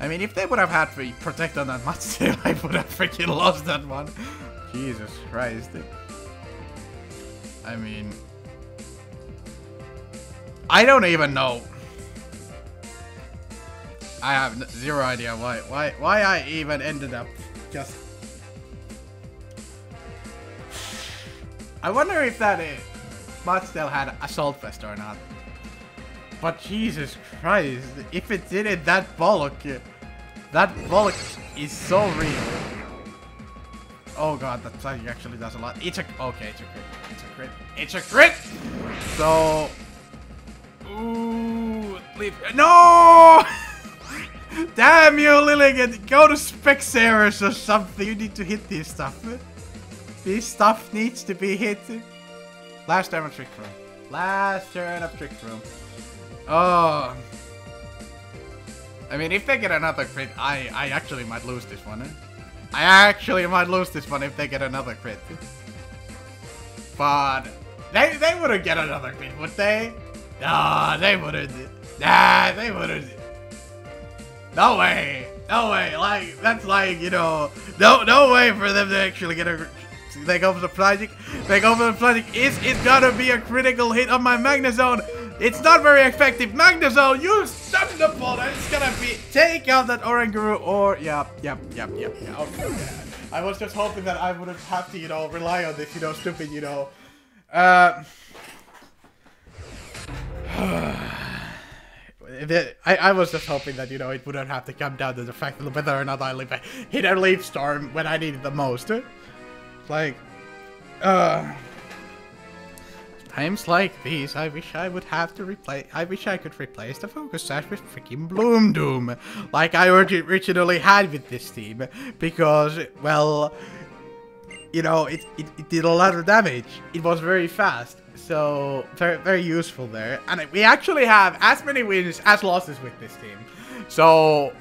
I mean, if they would have had to protect on that Mudsdale, I would have freaking lost that one. Jesus Christ. I mean... I don't even know. I have zero idea why I even ended up just... I wonder if that Mudsdale had Assault Vest or not. But Jesus Christ, if it didn't, that bollock is so real. Oh god, that Psychic actually does a lot. Okay, it's a crit. It's a crit. It's a crit! So... Ooh, leave. No! Damn you, Lilligan! Go to Specsavers or something. You need to hit this stuff. This stuff needs to be hit. Last turn of Trick Room. Last turn of Trick Room. Oh. I mean, if they get another crit, I actually might lose this one. I actually might lose this one if they get another crit. But they wouldn't get another crit, would they? No, they wouldn't. Nah, they wouldn't. No way. No way. Like, that's like, you know, no way for them to actually get a... They go for the Plagic. They go for the Plagic. It's gotta be a critical hit on my Magnezone. It's not very effective. Magnezone, you Thunderbolt. It's gonna be take out that Oranguru or yep. Okay. I was just hoping that I wouldn't have to, you know, rely on this, you know, stupid, you know. I was just hoping that, you know, it wouldn't have to come down to the fact of whether or not I hit a Leaf Storm when I needed the most. Like, times like these, I wish I would have to replace. I wish I could replace the Focus Sash with freaking Bloom Doom, like I originally had with this team, because, well, you know, it did a lot of damage. It was very fast, so very useful there, and we actually have as many wins as losses with this team. So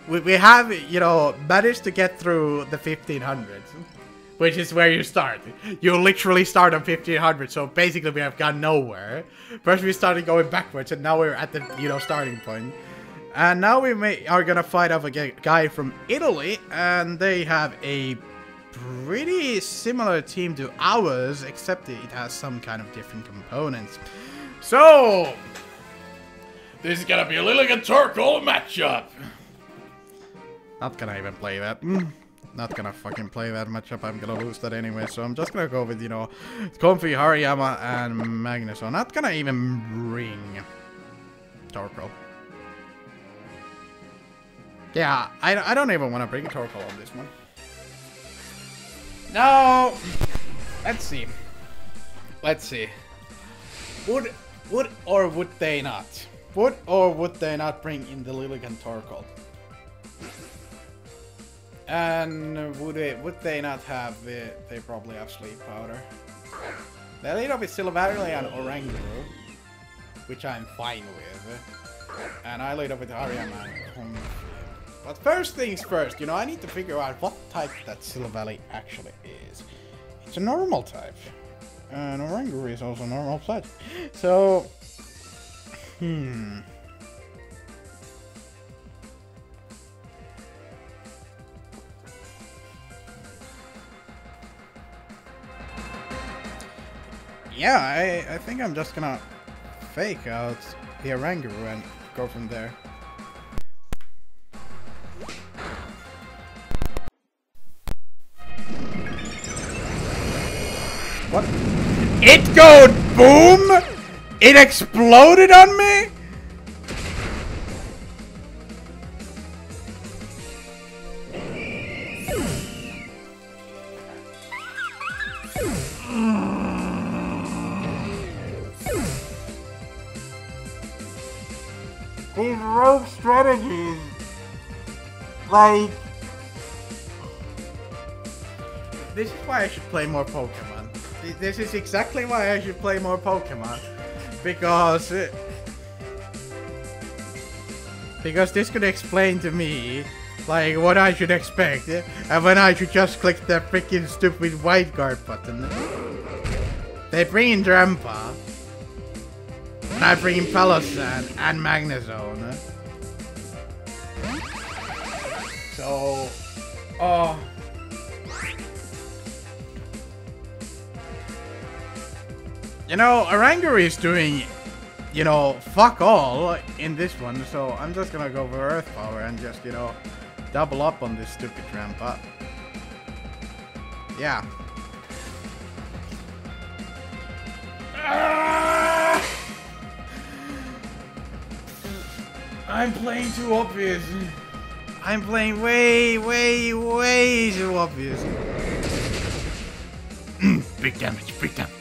we have, you know, managed to get through the 1500s. Which is where you start. You literally start on 1500, so basically we have gone nowhere. First we started going backwards, and now we're at the, you know, starting point. And now we are gonna fight off a guy from Italy, and they have a pretty similar team to ours, except it has some kind of different components. So, this is gonna be a Lilligan Torkoal matchup. Not gonna even play that. Not gonna fucking play that matchup. I'm gonna lose that anyway, so I'm just gonna go with, you know, Comfey, Hariyama, and Magnezone. Not gonna even bring Torkoal. Yeah, I don't even want to bring Torkoal on this one. No! Let's see. Let's see. Would or would they not? Would or would they not bring in the Lilligan Torkoal? And would they not have it? They probably have Sleep Powder. They lead up with Silvally and Oranguru, which I'm fine with. And I lead up with Hariyama and Comfey. But first things first, you know, I need to figure out what type that Silvally actually is. It's a normal type. And Oranguru is also normal type. So, yeah, I think I'm just gonna fake out the Oranguru and go from there. What? It goes boom! It exploded on me? These rogue strategies, like, this is why I should play more Pokemon. This is exactly why I should play more Pokemon, because this could explain to me, like, what I should expect, and when I should just click the freaking stupid white guard button. They bring in Drampa. And I bring in Palossand and Magnezone. So, you know, Oranguru is doing, you know, fuck all in this one, so I'm just gonna go for Earth Power and just, you know, double up on this stupid Drampa. Yeah. I'm playing too obvious. I'm playing way too obvious. Big damage, big damage.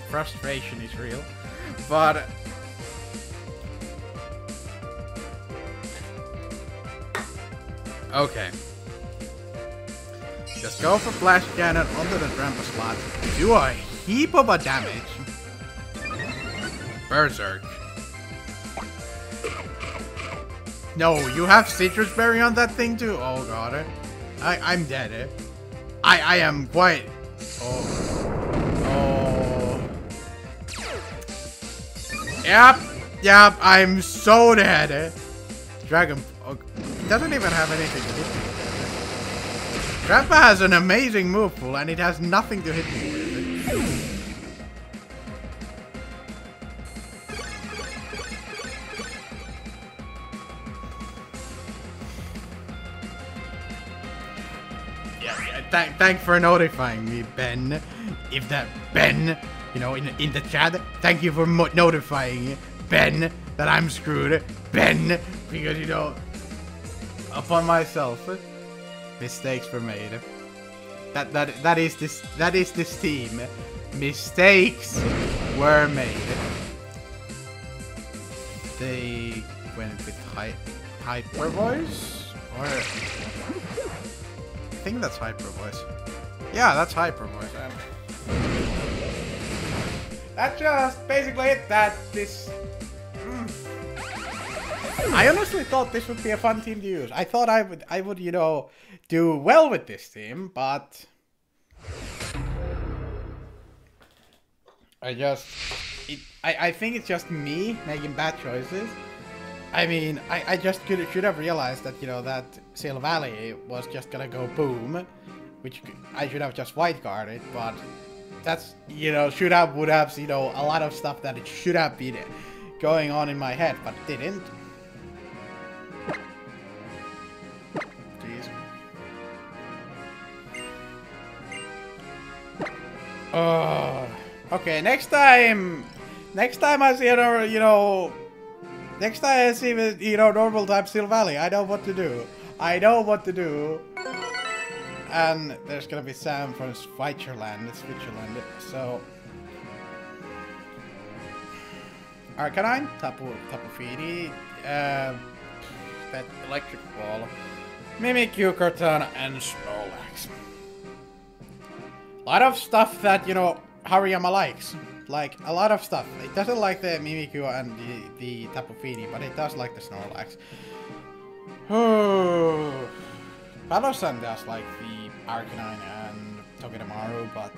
Frustration is real. But okay. Just go for Flash Cannon onto the trample slot. Do a heap of a damage. Berserk. No, you have Citrus Berry on that thing too? Oh god. I'm dead. I am quite... Oh. Yep, I'm so dead. Dragon... Oh, it doesn't even have anything to hit me with. Grandpa has an amazing move pool and it has nothing to hit me with. Thanks for notifying me, Ben. If that Ben, you know, in the chat, thank you for notifying Ben that I'm screwed, Ben, because you know, upon myself, mistakes were made. That is this team. Mistakes were made. They went with hyper voice, or I think that's hyper voice. Yeah, that's hyper voice. That's just basically it. That this. I honestly thought this would be a fun team to use. I thought I would, you know, do well with this team, but I think it's just me making bad choices. I mean, I just should have realized that, you know, that Seal Valley was just gonna go boom, which I should have just white guarded, but that's, you know, would have, you know, a lot of stuff that it should have been going on in my head, but didn't. Jeez. Oh, okay, next time I see another, you know, next time I see, you know, normal type Steel Valley, I know what to do. And there's gonna be Sam from Switzerland, so... Arcanine, Tapu Fini, that Electric Ball, Mimikyu, Cortana, and Snorlax. A lot of stuff that, you know, Hariyama likes. Like, a lot of stuff. It doesn't like the Mimikyu and the Tapu Fini, but it does like the Snorlax. Palosan does like the Arcanine and Togedemaru, but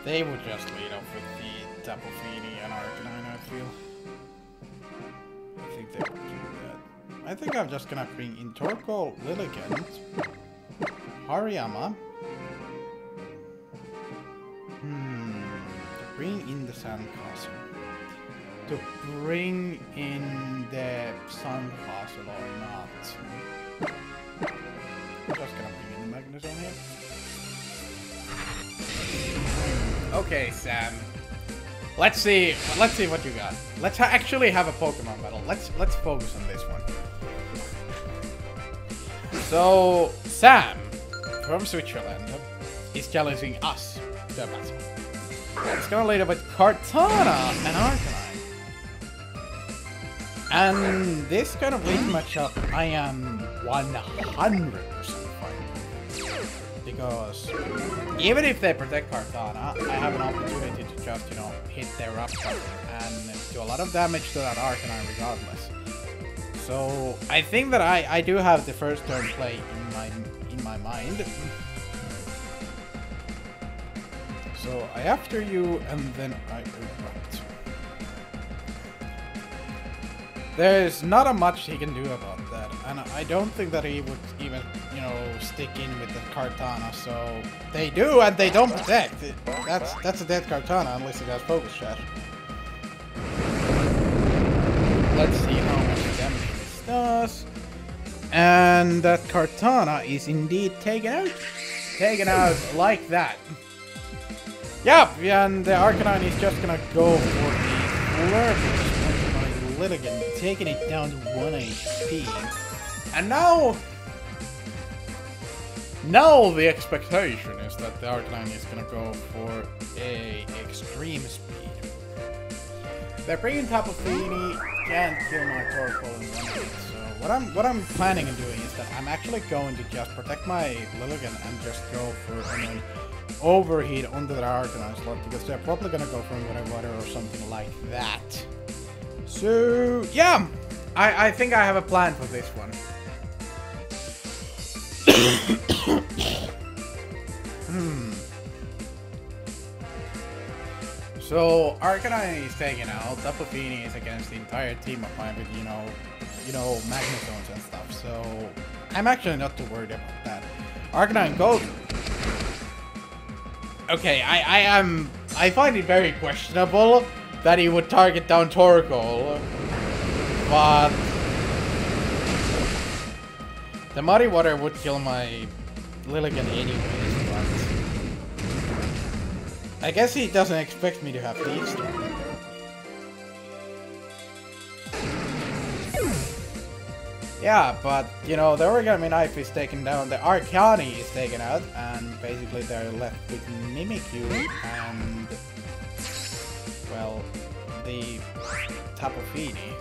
they would just lead off with the Tapu Fini and Arcanine, I feel. I think they would do that. I think I'm just gonna bring in Torkoal, Lilligant, Hariyama. To bring in the Sandcastle. To bring in the Sandcastle or not. I'm just gonna bring in the Magnezone here. Okay, Sam. Let's see what you got. Let's actually have a Pokemon battle. Let's focus on this one. So Sam from Switzerland is challenging us to a battle. It's gonna lead up with Cortana and Arcanine. And this kind of league matchup, I am 100% fine. Because even if they protect Cortana, I have an opportunity to just, you know, hit their up button and do a lot of damage to that Arcanine regardless. So I think that I do have the first turn play in my mind. So I after you and then I erupt. There's not a much he can do about that, and I don't think that he would even, you know, stick in with the Cortana. So they do, and they don't protect. That's a dead Cortana unless it has Focus Shot. Let's see how much damage this does. And that Cortana is indeed taken out. Taken out like that. Yep, and the Arcanine is just gonna go for the Flurry. Lilligant, taking it down to 1 HP. And now Now the expectation is that the Arcanine is gonna go for a extreme speed. The bringing Tapu Fini can't kill my Torkoal in one hit, so what I'm planning on doing is that I'm actually going to just protect my Lilligant and just go for an overheat onto the Arcanine slot, because they're probably gonna go for a water or something like that. So yeah, I think I have a plan for this one. So Arcanine is taken out. Tapu Fini is against the entire team of mine with you know Magnezones and stuff. So I'm actually not too worried about that. Arcanine goes. Okay, I find it very questionable that he would target down Torkoal, but the Muddy Water would kill my Lilligant anyways, but I guess he doesn't expect me to have these two. Yeah, but, you know, the Origami Knife is taken down, the Arcani is taken out, and basically they're left with Mimikyu and, well, the Tapu Fini.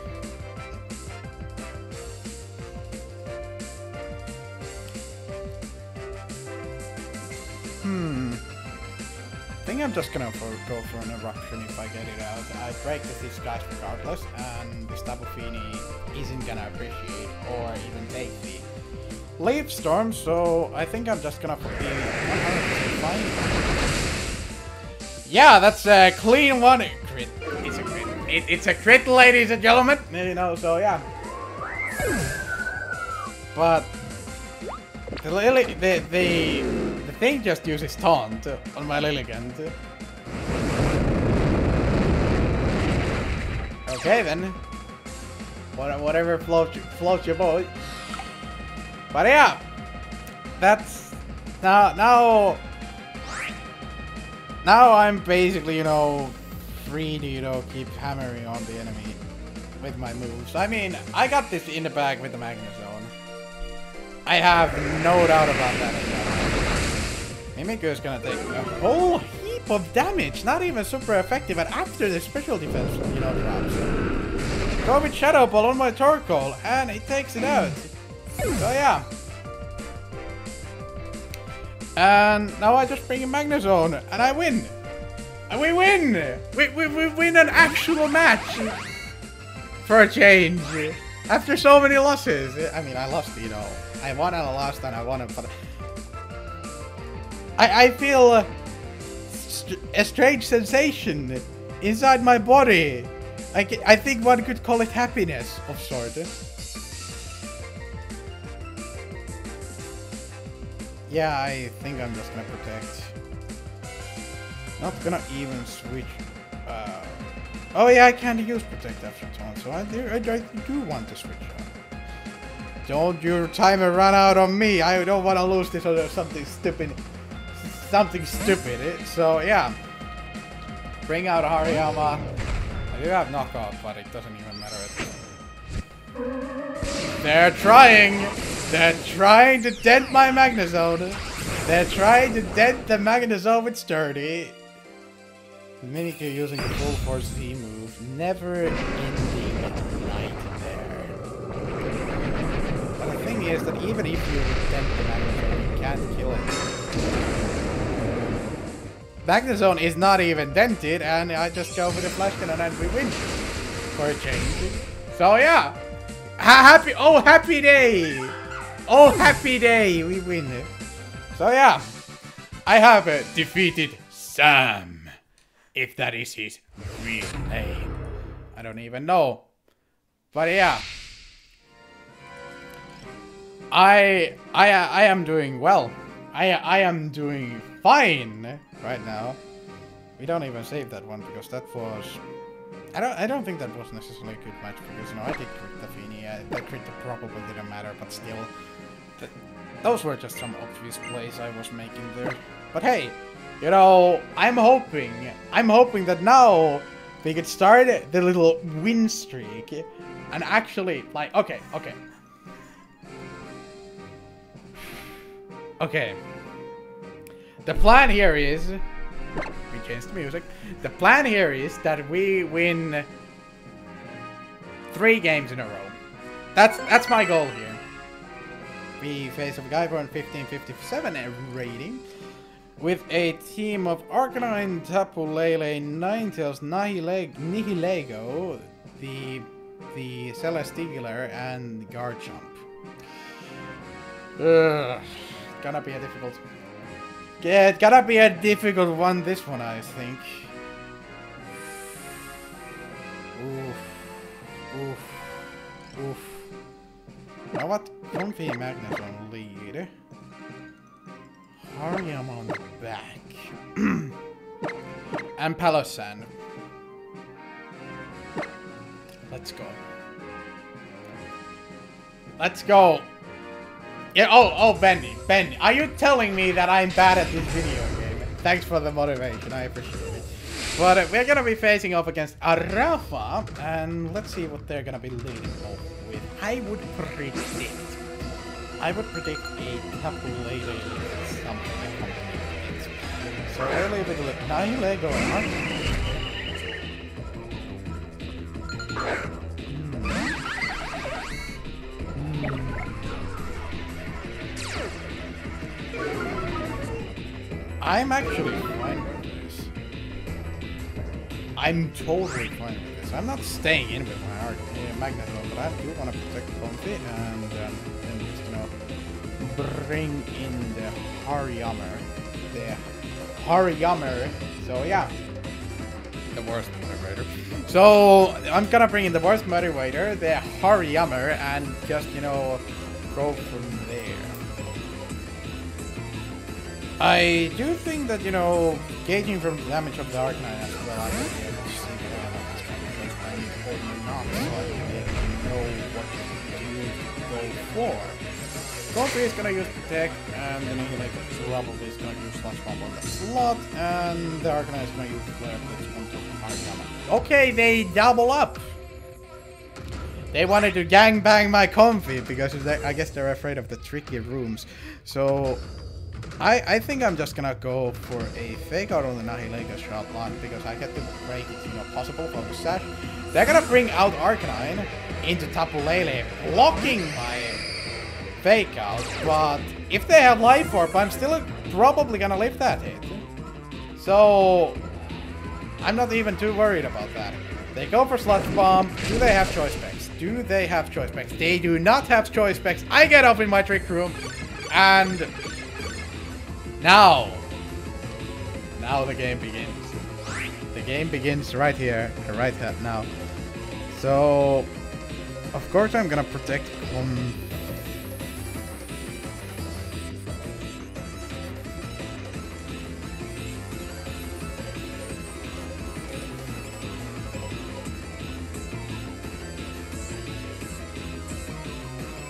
I think I'm just gonna go for an Eruption if I get it out. I break these guys regardless, and this Tapu Fini isn't gonna appreciate or even take the Leaf Storm, so I think I'm just gonna be 100% fine. Yeah, that's a clean one. Crit. It's a crit. It's a crit, ladies and gentlemen. You know, so yeah. But the thing just uses taunt on my Lilligant. Okay then. Whatever floats your boat. But yeah, that's now I'm basically, you know, free to, you know, keep hammering on the enemy with my moves. I mean, I got this in the bag with the Magnezone. I have no doubt about that anymore. Mimikyu is gonna take a whole heap of damage, not even super effective, and after the special defense, you know, drops. Go with Shadow Ball on my Torkoal, and it takes it out. So yeah. And now I just bring in Magnezone, and I win. And we win! We win an actual match! For a change. After so many losses. I mean, I lost, you know. I won and I lost and I won, but I feel a strange sensation inside my body. I think one could call it happiness of sort. Yeah, I think I'm just gonna protect. Not gonna even switch. Oh yeah, I can't use protect after taunt, so I do want to switch on. Don't your timer run out on me. I don't want to lose this or something stupid. So yeah. Bring out Hariyama. I do have knockoff, but it doesn't even matter. They're trying. They're trying to dent my Magnezone. They're trying to dent the Magnezone with Sturdy. Mimikyu using the full force Z move. Never ending nightmare. But the thing is that even if you dent the Magnezone, you can't kill it. Magnezone is not even dented, and I just go for the flash cannon and we win. For a change. So yeah. Happy day! Oh, happy day! We win. So yeah. I have defeated Sam. If that is his real name. I don't even know. But yeah. I am doing well. I am doing fine right now. We don't even save that one because that was... I don't think that was necessarily a good match because, you know, I did crit the Fini. That crit probably didn't matter, but still. Those were just some obvious plays I was making there. But hey, you know, I'm hoping that now we could start the little win streak and actually, like, okay. Okay. The plan here is... We changed the music. The plan here is that we win 3 games in a row. That's my goal here. We face a guy on 1557 rating with a team of Arcanine, Tapu Lele, Ninetales, Nihilego, the Celestealer, and Garchomp. Gonna be a difficult. Yeah, it's gonna be a difficult one. This one, I think. Oof. You know what? Comfey Magnus on lead. Hariyama on the back. And Palosan. Let's go. Let's go. Yeah, oh, Benny. Are you telling me that I'm bad at this video game? Thanks for the motivation, I appreciate it. But we're gonna be facing off against Arafa, and let's see what they're gonna be leading off with. I would predict a Tapu Lele something. So early with the Nihilego and I'm actually fine with this. I'm totally fine with this. I'm not staying in with my Magneton, but I do want to protect Comfey and just, you know, bring in the Hariyama. So yeah, the worst motivator. So I'm gonna bring in the worst motivator, the Hariyama, and just, you know, go from there. I do think that, you know, gauging from the damage of the Arcanine as well, I should be able to see the it's coming because I'm holding not, so I know what to go for. Comfey is gonna use Protect, and then Nihilego probably is gonna use Sludge Bomb on the slot, and the Arcanine is gonna use Flare Blitz on top of Hariyama. Okay, they double up! They wanted to gangbang my Comfey because I guess they're afraid of the tricky rooms. So I think I'm just gonna go for a fake out on the Nihilego shot line because I get to break it, you know, possible focus sash. They're gonna bring out Arcanine into Tapu Lele, blocking my fake out, but if they have Life Orb, I'm still probably gonna live that hit. So I'm not even too worried about that. They go for Sludge Bomb. Do they have choice specs? Do they have choice specs? They do not have choice specs. I get up in my trick room, and now the game begins. The game begins right here, right now. So of course I'm gonna protect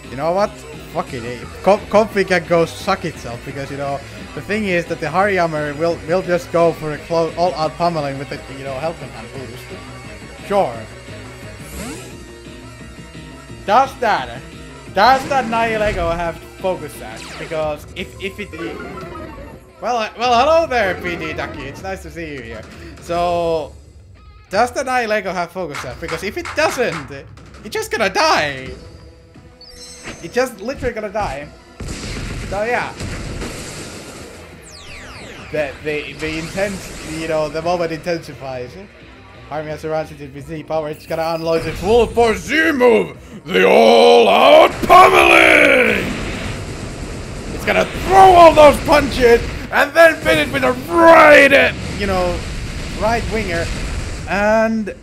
You know what? Fuck it. Comfey can go suck itself because, you know, the thing is that the Hariyama will just go for a all-out pummeling with the, you know, helping hand boost. Sure. Does that Nihilego have focus sash? Because if it... Well, hello there, PD Ducky. It's nice to see you here. So, does the Nihilego have focus sash? Because if it doesn't, it's just gonna die. It's just literally gonna die. So yeah. The intense, you know, the moment intensifies. Army has surrounded with Z power, it's gonna unload the full force Z move! The all-out pummeling! It's gonna throw all those punches and then finish with a right, you know, right winger. And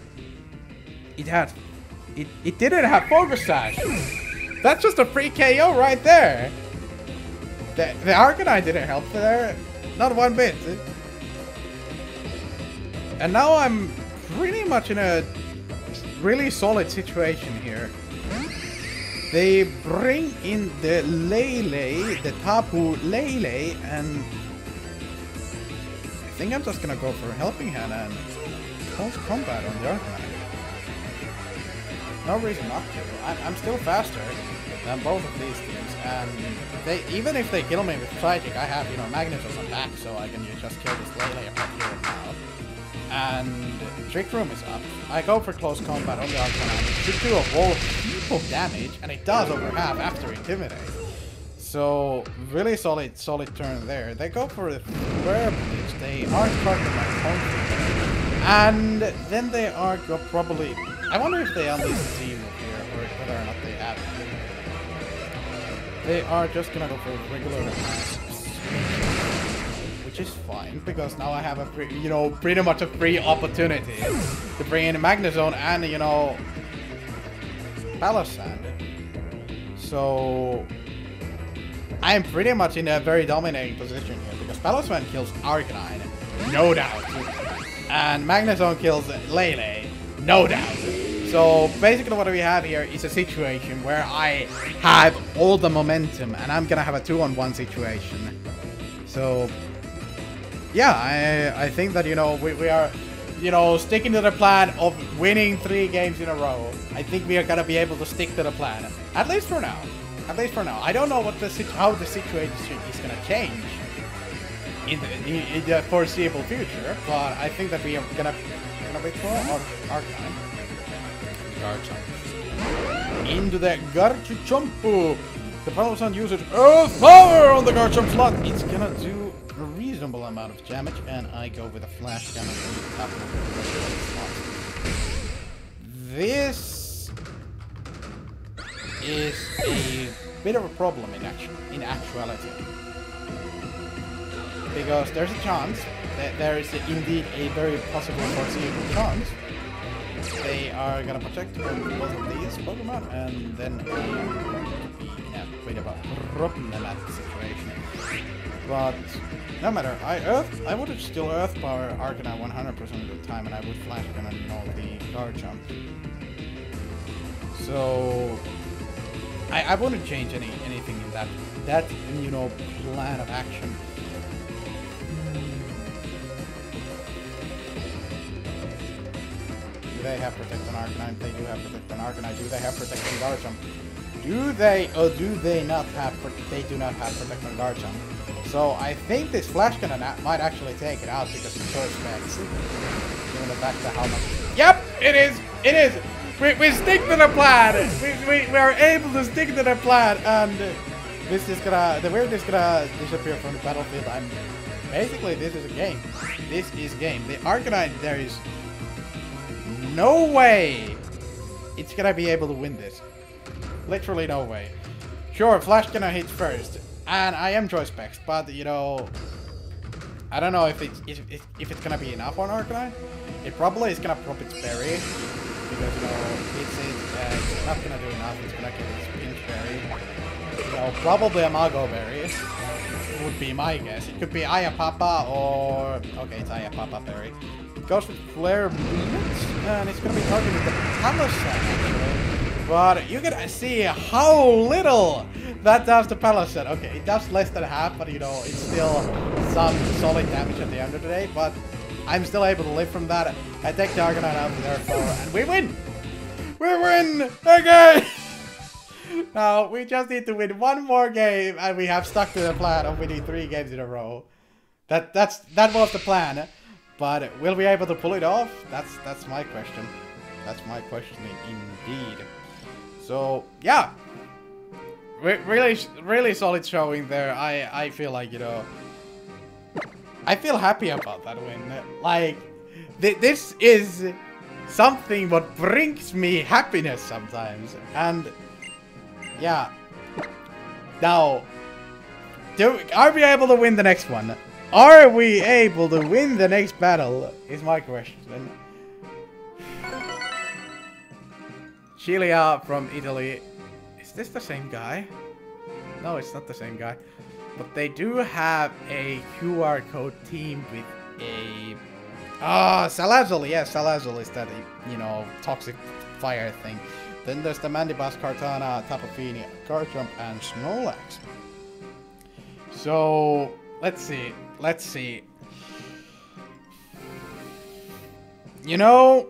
it didn't have focus sash. That's just a free KO right there. The Arcanine didn't help there. Not one bit. And now I'm pretty much in a really solid situation here. They bring in the Lele, the Tapu Lele, and I think I'm just gonna go for a helping hand and close combat on the Arcanine. no reason not to. I'm still faster than both of these teams, and even if they kill me with Psychic, I have, you know, Magnetos on back, so I can just kill this Lele right here and now. And Trick Room is up. I go for close combat on the Arcanine. It should do a whole heap of damage, and it does over half after Intimidate. So, really solid turn there. They go for the Flare Blitz. They are targeting my Comfey. And then they are probably... I wonder if they unleash the team here, or whether or not they have it. They are just gonna go for regular attacks. Which is fine, because now I have a free, you know, pretty much a free opportunity to bring in a Magnezone and, you know, Palossand. So I'm pretty much in a very dominating position here, because Palossand kills Arcanine, no doubt, and Magnezone kills Lele, no doubt. So basically what we have here is a situation where I have all the momentum, and I'm gonna have a 2-on-1 situation. So yeah, I think that, you know, we are, you know, sticking to the plan of winning 3 games in a row. I think we are gonna be able to stick to the plan, at least for now. At least for now. I don't know what how the situation is gonna change in the foreseeable future, but I think that we are gonna wait for Arcanine. Garchomp. Into the Garchomp. The Palossand uses Earth Power on the Garchomp slot. It's gonna do a reasonable amount of damage, and I go with a Flash Cannon on the top of the slot. This is a bit of a problem in actuality, because there's a chance that there is indeed a very possible foreseeable chance they are gonna protect both of these Pokemon, and then I'm going to be in a bit of a problematic situation. But no matter, I would still Earth Power Arcanine 100% of the time, and I would Flash Cannon, you know, the Garchomp. So I wouldn't change anything in that you know, plan of action. Do they have Protect on Arcanine? They do have Protect on Arcanine. Do they have Protect on Garchomp? Do they, or do they not have? They do not have Protect on Garchomp. So I think this Flash Cannon might actually take it out, because of Choice Specs. Given the fact that how much. Yep, it is. It is. We stick to the plan. We are able to stick to the plan, and this is gonna, the weird is gonna disappear from the battlefield. Basically, this is a game. This is game. The Arcanine, there is no way it's gonna be able to win this. Literally no way. Sure, Flash Cannon hits first, and I am Choice Specs, but you know, I don't know if it's gonna be enough on Arcanine. It probably is gonna prop its berry, because you know it's not gonna do enough. It's gonna kill its Pinch Berry. You know, probably a Mago Berry would be my guess. It could be Ayapapa, or okay, it's Ayapapa Berry. It goes with Flare Blitz, and it's gonna be targeting the Palossand actually. But you can see how little that does to Palossand. Okay, it does less than half, but you know, it's still some solid damage at the end of the day. But I'm still able to live from that. I take the Arcanine out of their floor, and we win! We win again! Now, we just need to win one more game, and we have stuck to the plan of winning 3 games in a row. That was the plan, but will we be able to pull it off? That's my question. That's my question indeed. So yeah, really solid showing there. I feel like, you know, I feel happy about that win. Like, this is something what brings me happiness sometimes. And yeah, now, are we able to win the next one? Are we able to win the next battle? Is my question. Cilia from Italy. Is this the same guy? No, it's not the same guy. But they do have a QR code team with a... Salazzle. Yeah, Salazzle is that, you know, toxic fire thing. Then there's the Mandibas, Kartana, Tapu Fini, Garchomp, and Snorlax. So, let's see. Let's see. You know,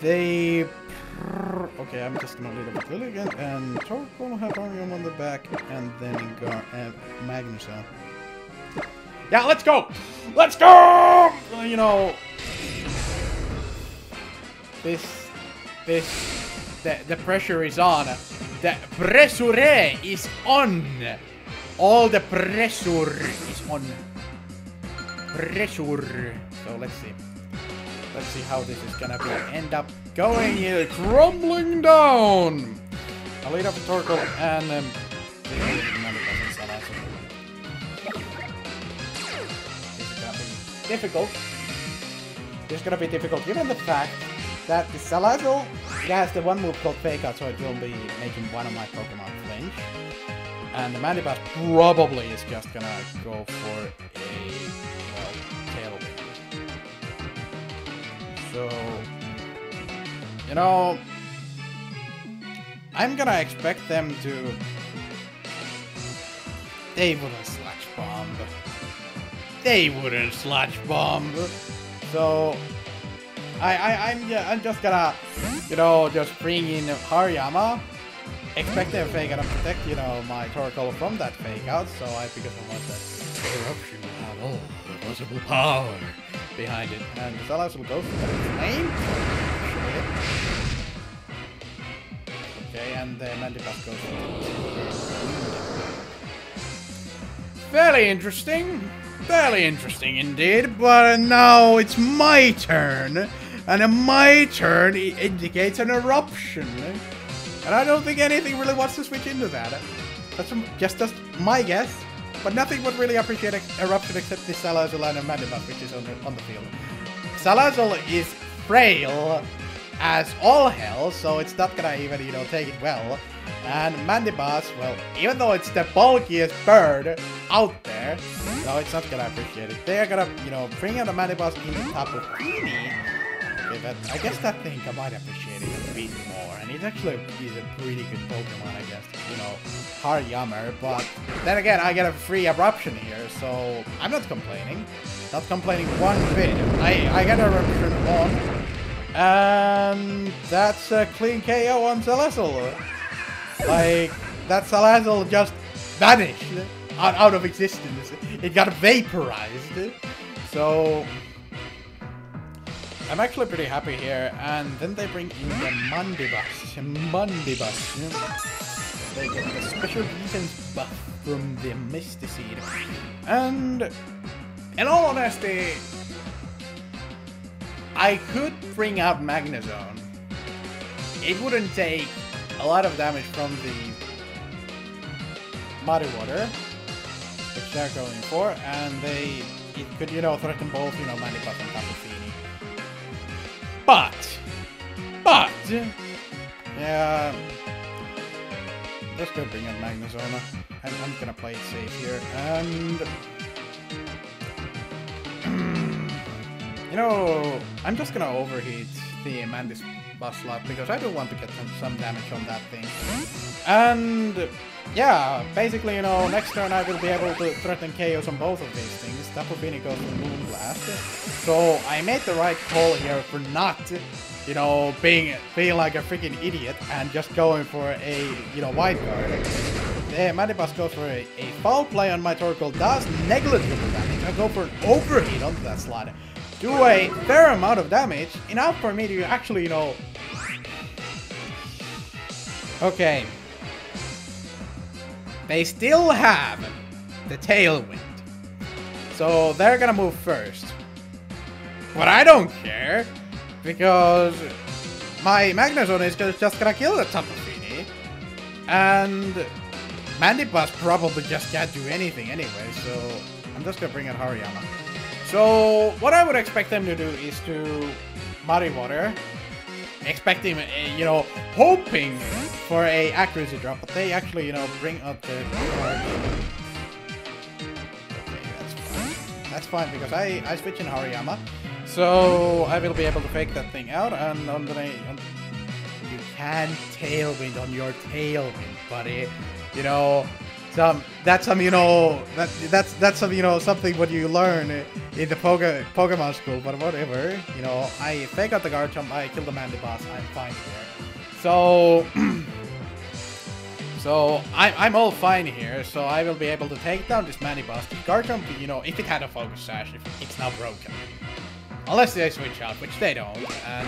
They... Okay, I'm just gonna lead up with Lily again, and Torkoal have Arion on the back, and then Magnuson. Yeah, let's go! Let's go! You know... The pressure is on. The pressure is on! All the pressure is on. Pressure. So let's see. Let's see how this is gonna be. End up going here, crumbling down. I'll lead up with Torkoal and this is gonna be difficult. This is gonna be difficult given the fact that the Salazzle has the one move called Fake Out, so it will be making one of my Pokemon flinch. And the Mandibuzz probably is just gonna go for a, well, Tailwind. So, you know, I'm gonna expect them to... They wouldn't Sludge Bomb. They wouldn't Sludge Bomb. So, I'm just gonna, you know, just bring in Hariyama. Expecting a Fake Out and protect, you know, my Torkoal from that Fake Out, so because I want that eruption will have all the possible power behind it. And the Salazzle will go for that flame. Okay, and the Mandibuzz goes for fairly interesting. Fairly interesting indeed, but now it's my turn. And my turn indicates an eruption. And I don't think anything really wants to switch into that. That's just my guess. But nothing would really appreciate eruption except the Salazzle and a Mandibuzz, which is on the field. Salazzle is frail as all hell, so it's not gonna even, you know, take it well. And Mandibuzz, well, even though it's the bulkiest bird out there, no, it's not gonna appreciate it. They're gonna, you know, bring out a Mandibuzz in the top of Feeny. Okay, but I guess that thing I might appreciate it a bit more. And it actually is a pretty good Pokemon, I guess. You know, Hariyama. But then again, I get a free eruption here, so I'm not complaining. Not complaining one bit. I get a eruption on. And that's a clean KO on Salazzle. Like, that Salazzle just vanished out of existence. It got vaporized. So... I'm actually pretty happy here, and then they bring in the Mandibuzz. They get the special defense buff from the Misty Seed. And in all honesty, I could bring out Magnezone. It wouldn't take a lot of damage from the Muddy Water, which they're going for, and it could, you know, threaten both, you know, Mandibuzz and Tapu Fini. But, yeah, let's go bring in Magnezone. I'm gonna play it safe here, and, you know, I'm just gonna overheat the Mandibuzz slot because I do want to get some damage on that thing. And, yeah, basically, you know, next turn I will be able to threaten chaos on both of these things. Tapu Fini goes for Moonblast. So I made the right call here for not, you know, being like a freaking idiot and just going for a, you know, White Guard. The Mandibuzz goes for a foul play on my Torkoal, does negligible damage. I go for an overheat onto that slot. Do a fair amount of damage, enough for me to actually, you know... Okay. They still have the Tailwind. So they're gonna move first. But I don't care, because my Magnezone is just gonna kill the Tapu Fini. And Mandibuzz probably just can't do anything anyway, so I'm just gonna bring in Hariyama. So what I would expect them to do is to Muddy Water, expecting, you know, hoping for a accuracy drop, but they actually, you know, bring up the charge. Okay, that's fine. That's fine because I switch in Hariyama, so I will be able to fake that thing out, and you can Tailwind on your Tailwind, buddy. You know, That's some, you know, that's some, you know, something what you learn in the Pokemon school, but whatever. You know, I fake out the guard jump, I kill the Mandy boss, I'm fine here. So, so I'm all fine here. So I will be able to take down this Mandy boss. The guard jump, you know, if it had a focus sash, it's now broken, unless they switch out, which they don't. And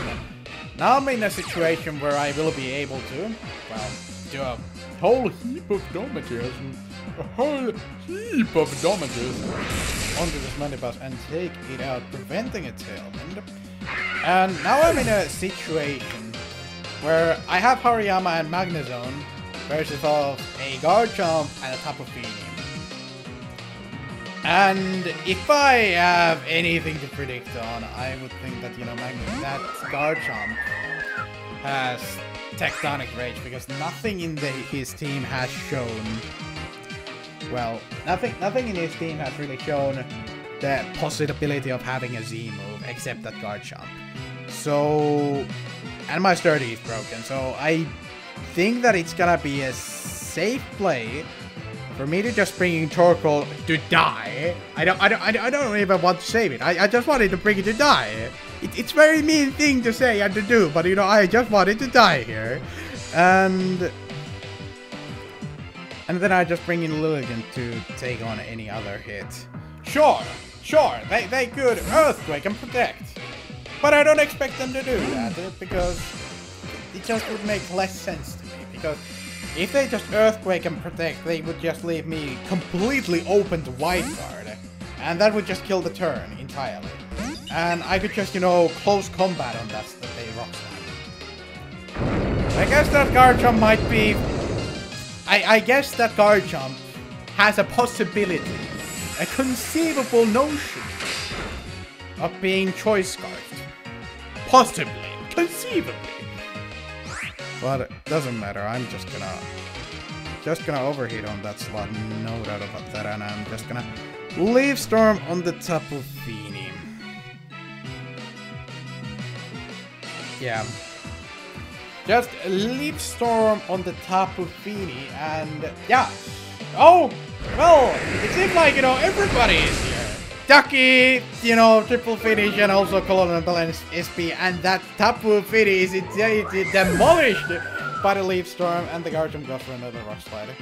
now I'm in a situation where I will be able to, well, do a whole heap of damages onto this Mandy boss and take it out, preventing a tailwind. And now I'm in a situation where I have Hariyama and Magnezone versus off a guard jump and a Tapu Fini. And if I have anything to predict on, I would think that, you know, that guard jump has Tectonic Rage, because nothing in his team has shown, well, nothing in his team has really shown the possibility of having a Z move except that guard jump. So, and my sturdy is broken, so I think that it's gonna be a safe play for me to just bring in Torkoal to die. I don't even want to save it. I just wanted to bring it to die. It's very mean thing to say and to do, but you know, I just wanted to die here. And then I just bring in Lilligant to take on any other hit. Sure, they could Earthquake and Protect. But I don't expect them to do that, because it just would make less sense to me. Because if they just Earthquake and Protect, they would just leave me completely open to Wide Guard. And that would just kill the turn entirely. And I could just, you know, close combat on that Rock Slide. I guess that guard jump might be... I guess that guard jump has a possibility, a conceivable notion of being Choice Scarfed. Possibly. Conceivably. But it doesn't matter, I'm just gonna overheat on that slot, no doubt about that, and I'm just gonna Leaf Storm on the Tapu Fini. Yeah. Just Leaf Storm on the Tapu Fini, and yeah. Oh, well, it seems like, you know, everybody is here. Ducky, you know, triple finish, and also Colonel Balance SP, and that Tapu Fini is demolished by the Leaf Storm, and the guard jump goes for another Rock Slider.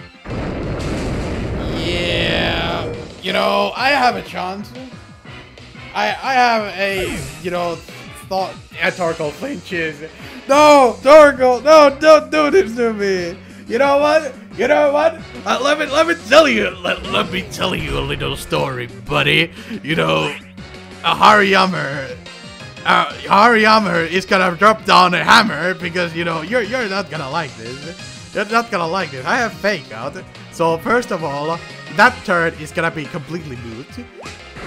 Yeah, you know, I have a chance. I have a, you know, thought. Torkoal flinches. No, Torkoal, no, don't do this to me. You know what? You know what? Let me tell you. Let me tell you a little story, buddy. You know, Hariyama is gonna drop down a hammer because, you know, you're not gonna like this. You're not gonna like this. I have fake out. So first of all, that turn is gonna be completely moot.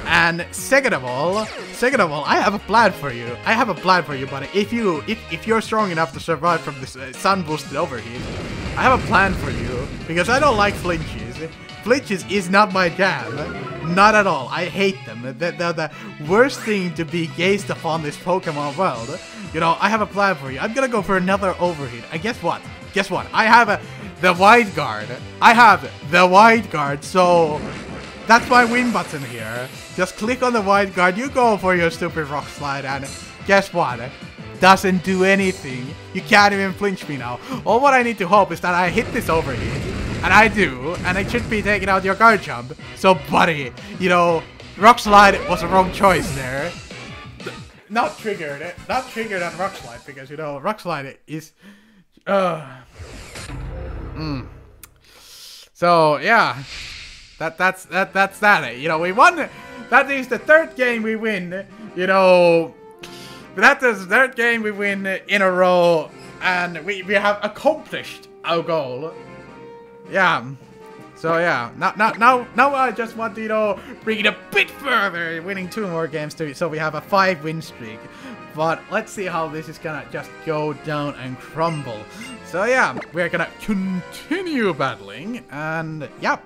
And second of all, I have a plan for you. I have a plan for you, buddy. If you're strong enough to survive from this sun boosted overheat, I have a plan for you, because I don't like flinches. Flinches is not my jam. Not at all. I hate them. They're the worst thing to be gazed upon this Pokemon world. You know, I have a plan for you. I'm gonna go for another overheat. And guess what? Guess what? I have the Wide Guard. I have the Wide Guard, so that's my win button here. Just click on the Wide Guard, you go for your stupid Rock Slide, and guess what? Doesn't do anything. You can't even flinch me now. All what I need to hope is that I hit this overheat, and I do, and I should be taking out your guard jump. So, buddy, you know, Rock Slide was a wrong choice there. Not triggered on Rock Slide, because, you know, Rock Slide is... So, yeah. That's that. You know, we won. That is the third game we win. You know, that is the third game we win in a row, and we have accomplished our goal. Yeah. So yeah. Now I just want to, you know, bring it a bit further, winning 2 more games so we have a 5-win streak. But let's see how this is gonna just go down and crumble. So yeah, we're gonna continue battling, and yeah.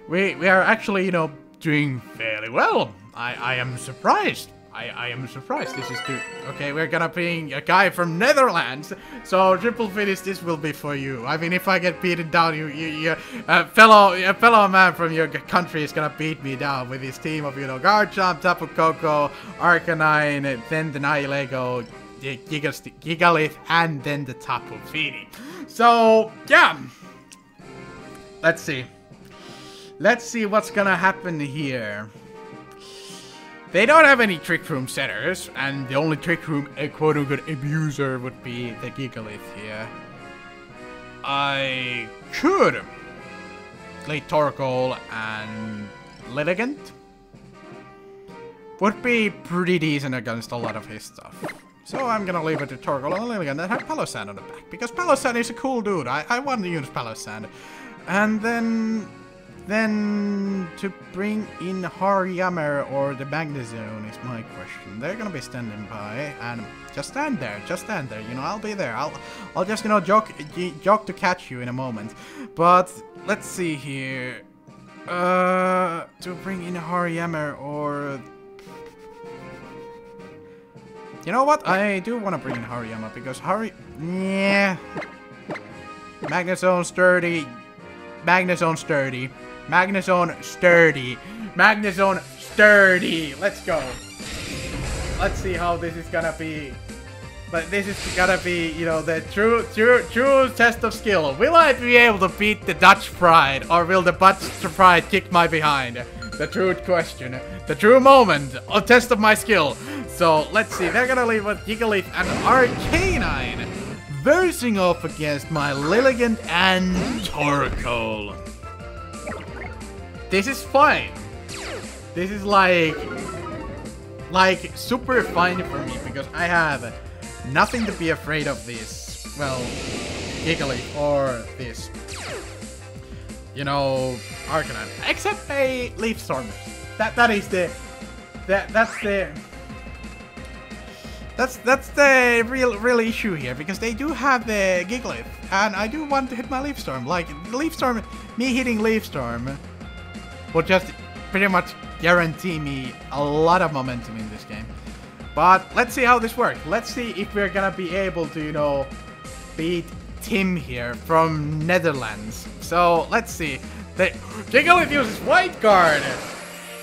We are actually, you know, doing fairly well. I am surprised. I am surprised this is too. Okay, we're gonna bring a guy from Netherlands. So triple finish, this will be for you. I mean, if I get beaten down, a fellow man from your country is gonna beat me down with his team of, you know, Garchomp, Tapu Koko, Arcanine, then the Nihilego, Gigalith, and then the Tapu Fini. So yeah, let's see. Let's see what's gonna happen here. They don't have any Trick Room setters, and the only Trick Room quote-unquote abuser would be the Gigalith here. I could play Torkoal and Lilligant. Would be pretty decent against a lot of his stuff. So I'm gonna leave it to Torkoal and Lilligant that have Palossand on the back, because Palossand is a cool dude. I want to use Palossand. And then to bring in Hariyama or the Magnezone is my question. They're gonna be standing by, and just stand there, you know, I'll be there. I'll just, you know, joke to catch you in a moment. But let's see here. To bring in Hariyama or, you know what? I do want to bring in Hariyama because yeah. Magnezone sturdy. Magnezone sturdy. Magnezone sturdy. Magnezone sturdy. Let's go. Let's see how this is gonna be. But this is gonna be, you know, the true test of skill. Will I be able to beat the Dutch Pride, or will the Dutch Pride kick my behind? The true question. The true moment of test of my skill. So let's see. They're gonna leave with Gigalith and Arcanine versing off against my Lilligant and Torkoal. This is fine. This is like super fine for me because I have nothing to be afraid of this. Well, Gigalith or this, you know, Arcanine, except a Leaf Storm. That's the real issue here, because they do have the Gigalith, and I do want to hit my Leaf Storm. Like, Leaf Storm, me hitting Leaf Storm will just pretty much guarantee me a lot of momentum in this game. But let's see how this works. Let's see if we're gonna be able to, you know, beat Tim here from Netherlands. So let's see. The Gigalith uses White Guard.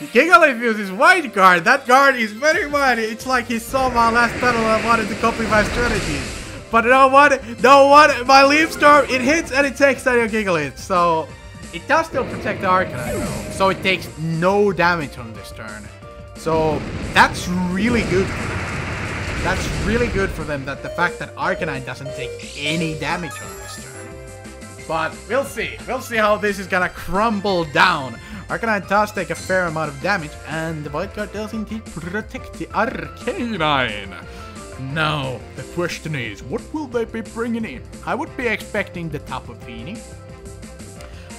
Gigalith uses White Guard. That guard is very mighty. It's like he saw my last battle and wanted to copy my strategies. But you know what? My Leaf Storm, it hits and it takes down your Gigalith. So it does still protect the Arcanine though. So it takes no damage on this turn. So that's really good for them. That's really good for them, that the fact that Arcanine doesn't take any damage on this turn. But we'll see. We'll see how this is gonna crumble down. Arcanine does take a fair amount of damage, and the White Guard does indeed protect the Arcanine. Now, the question is, what will they be bringing in? I would be expecting the Tapu Fini.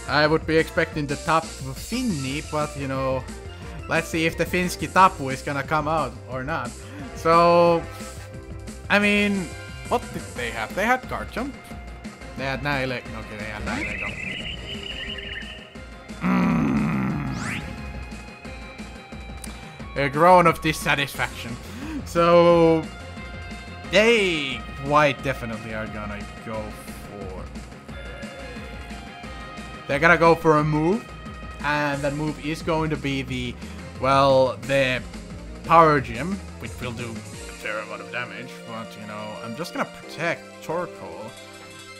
I would be expecting the Tapu Fini, but, you know, let's see if the Finski Tapu is gonna come out or not. So, I mean, what did they have? They had Garchomp. They had Nihilego. Okay, they had Nihilego. A groan of dissatisfaction. So, they quite definitely are gonna go for... They're gonna go for a move. And that move is going to be the, well, the Power Gym, which will do a fair amount of damage. But, you know, I'm just gonna protect Torkoal.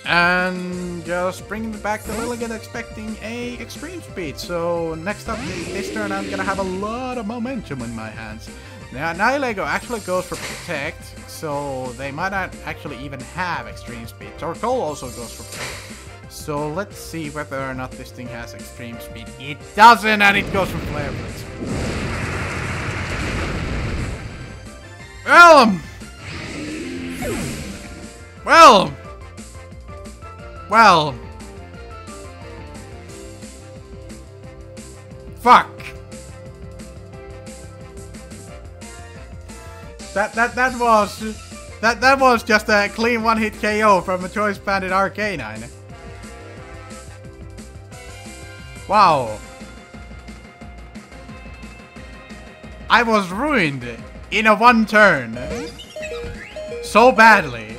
And just bring back the Lilligant, expecting a Extreme Speed. So next up this turn, I'm gonna have a lot of momentum in my hands. Now Nihilego actually goes for Protect, so they might not actually even have Extreme Speed. Torkoal also goes for Protect. So let's see whether or not this thing has Extreme Speed. It doesn't, and it goes for Flare Blitz. Well, fuck. That was just a clean one-hit KO from a Choice Banded Arcanine. Wow. I was ruined in a one turn. So badly.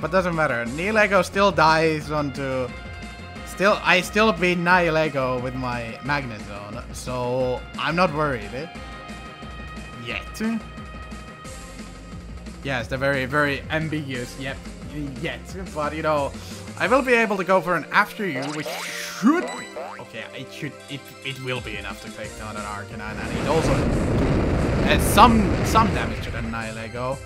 But doesn't matter. Nihilego still dies onto... I still beat Nihilego with my Magnet Zone. So I'm not worried. Yet. Yes, the very, very ambiguous yet. But you know, I will be able to go for an after you, which should... Okay, it will be enough to take down an Arcanine, and it also has some damage to the Nihilego.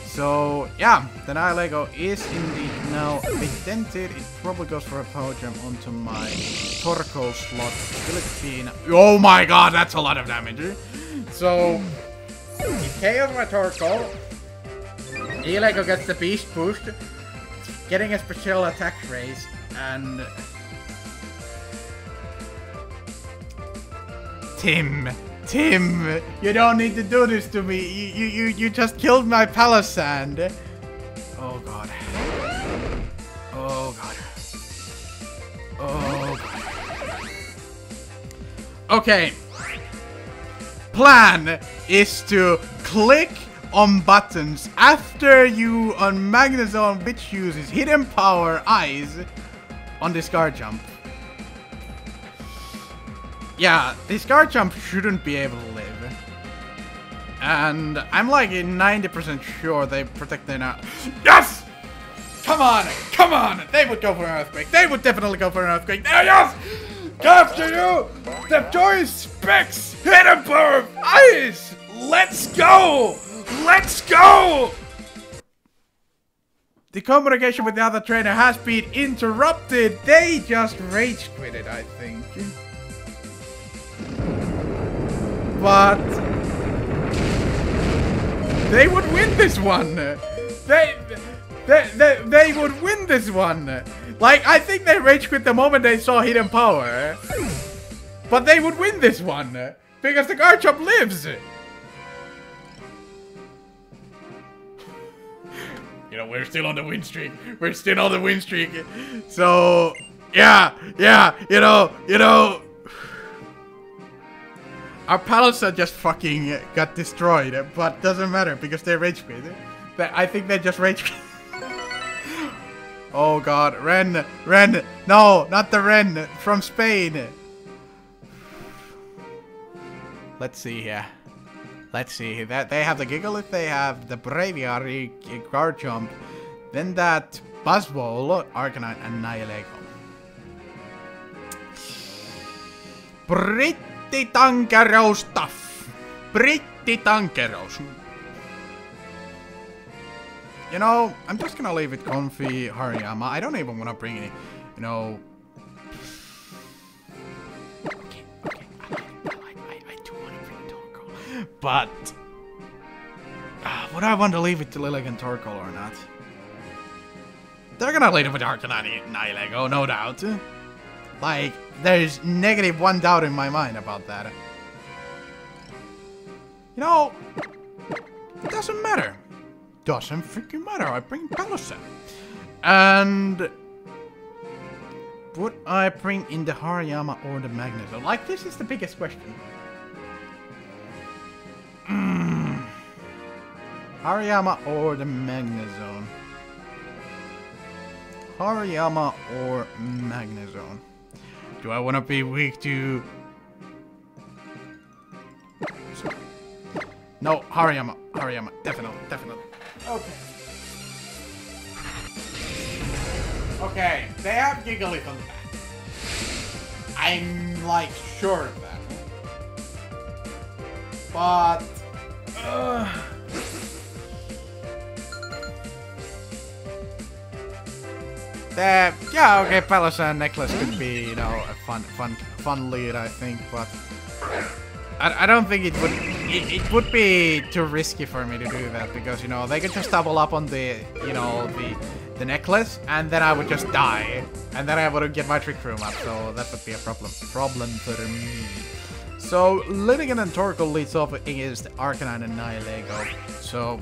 So yeah, the Nihilego is indeed now a bit dented. It probably goes for a power jump onto my Torkoal slot. Will it be oh my god, that's a lot of damage. So it KOs my Torkoal. Nihilego gets the beast boost, getting a special attack raise, and Tim, you don't need to do this to me. You just killed my Palisand. Oh god. Oh god. Oh god. Okay. Plan is to click on buttons after you on Magnet Zone, which uses hidden power eyes on this guard jump. Yeah, this guard jump shouldn't be able to live. And I'm like 90% sure they protect their now. Yes! Come on! Come on! They would go for an earthquake. They would definitely go for an earthquake. There, yes! After you! The choice specs! Hidden power eyes! Let's go! Let's go! The communication with the other trainer has been interrupted. They just rage quitted, I think. But they would win this one. They would win this one. Like, I think they rage quit the moment they saw hidden power. But they would win this one because the guard jump lives. You know, we're still on the win streak. We're still on the win streak. So, yeah, you know. Our Palisade just fucking got destroyed, but doesn't matter because they rage quit. I think they just rage quit. Oh god, Ren! No, not the Ren from Spain. Let's see here. Let's see. That they have the Gigalith, they have the Braviary guard jump, then that Buzzwole, Arcanine, and Nihilego. Pretty tankero stuff. Pretty tankero. You know, I'm just gonna leave it Comfey, Hariyama. I don't even want to bring any, you know. Okay. I do want to bring Torkoal. But would I want to leave it to Lilligant and Torkoal or not? They're gonna leave it with Arcanine and Nihilego, no doubt. Like, there's -1 doubt in my mind about that. You know, it doesn't matter. Doesn't freaking matter. I bring Palisade. And would I bring in the Hariyama or the Magnet Zone? Like, this is the biggest question. Hariyama or the Magnet Zone? Hariyama or Magnet Zone? Do I want to be weak to... No, Hariyama. Definitely. Okay. Okay, they have Gigalith on the back. I'm like sure of that. But yeah, okay, Palisade necklace could be, you know, a fun lead, I think, but I don't think it would. It would be too risky for me to do that because, you know, they could just double up on the, you know, the necklace, and then I would just die, and then I wouldn't get my trick room up. So that would be a problem for me. So Lilligant and Torkoal leads off against Arcanine and Nihilego. So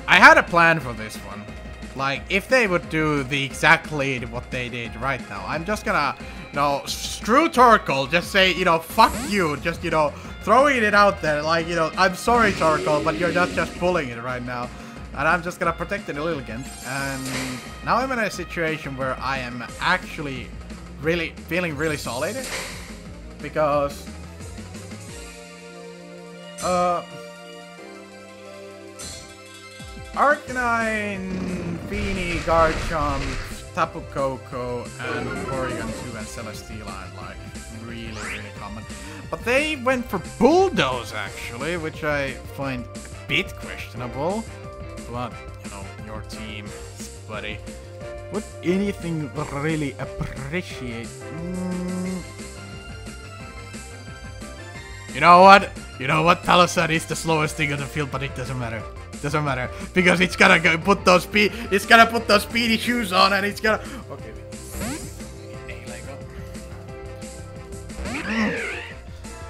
I had a plan for this one. Like, if they would do the exact lead what they did right now, I'm just gonna no, screw Torkoal. Just say, you know, fuck you. Just, you know, throwing it out there. Like, you know, I'm sorry, Torkoal, but you're not just pulling it right now. And I'm just gonna protect it a little again. And now I'm in a situation where I am actually really feeling really solid. Because... Arcanine, Feeny, Garchomp, Tapu Koko, and Porygon 2 and Celesteela are like really common. But they went for Bulldoze actually, which I find a bit questionable. But, you know, your team, buddy. Would anything really appreciate? You know what? You know what? Palisade is the slowest thing on the field, but it doesn't matter. Doesn't matter because it's gonna go put those it's gonna put those speedy shoes on and it's gonna. Okay.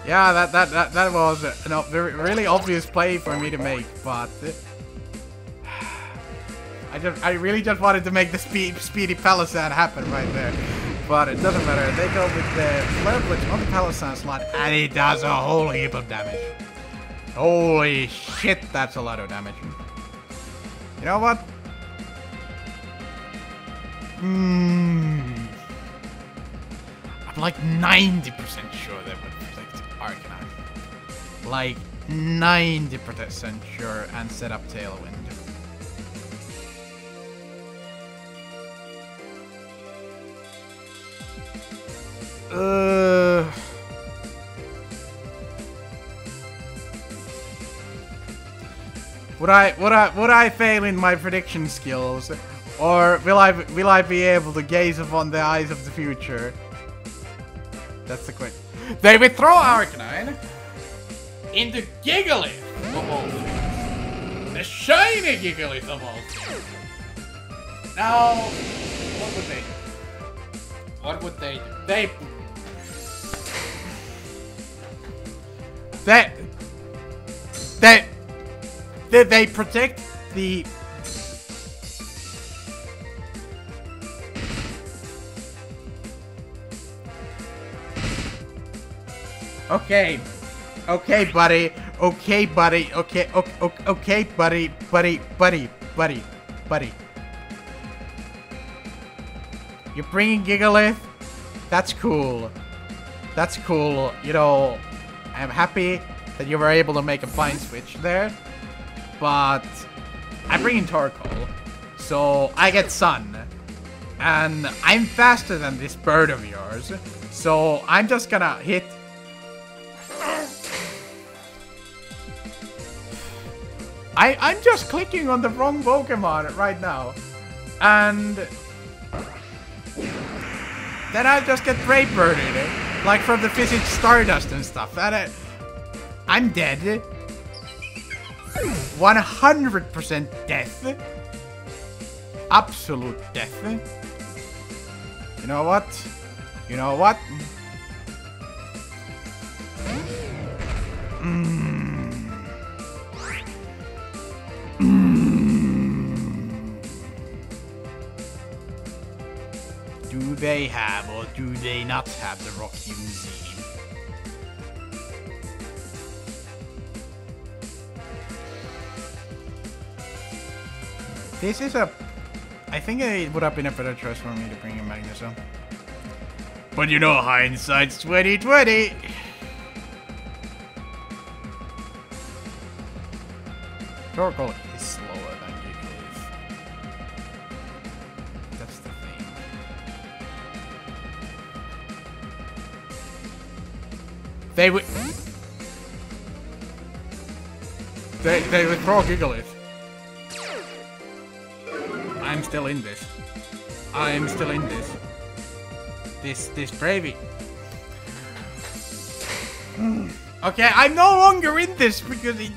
Yeah, that was a really obvious play for me to make, but I really just wanted to make the speedy Palisade happen right there. But it doesn't matter. They go with the Flare Blitz on the Palisade slot, and it does a whole heap of damage. Holy shit, that's a lot of damage. You know what? I'm like 90% sure they would protect Arcanine. Like 90% sure and set up Tailwind. Would I fail in my prediction skills, or will I be able to gaze upon the eyes of the future? That's the question. They withdraw Arcanine into Gigalith of all things. The shiny Gigalith of all things. Now, what would they do? What would they do? They protect the... Okay. Okay, buddy. Okay, buddy. Okay, okay, buddy. Buddy. You're bringing Gigalith? That's cool. That's cool. You know, I'm happy that you were able to make a fine switch there. But I'm bringing Torkoal, so I get Sun. And I'm faster than this bird of yours, so I'm just gonna hit. I'm just clicking on the wrong Pokemon right now. And then I just get Brave Birded, like from the Physics Stardust and stuff. And I'm dead. 100% death. Absolute death. You know what? You know what? Do they have or do they not have the Rock Museum? This is a... I think it would have been a better choice for me to bring in Magneso. But you know, hindsight's 20/20. Torkoal is slower than Gigalith. That's the thing. They would... They withdraw Gigalith. I'm still in this. I am still in this. This Bravey. Okay, I'm no longer in this because it...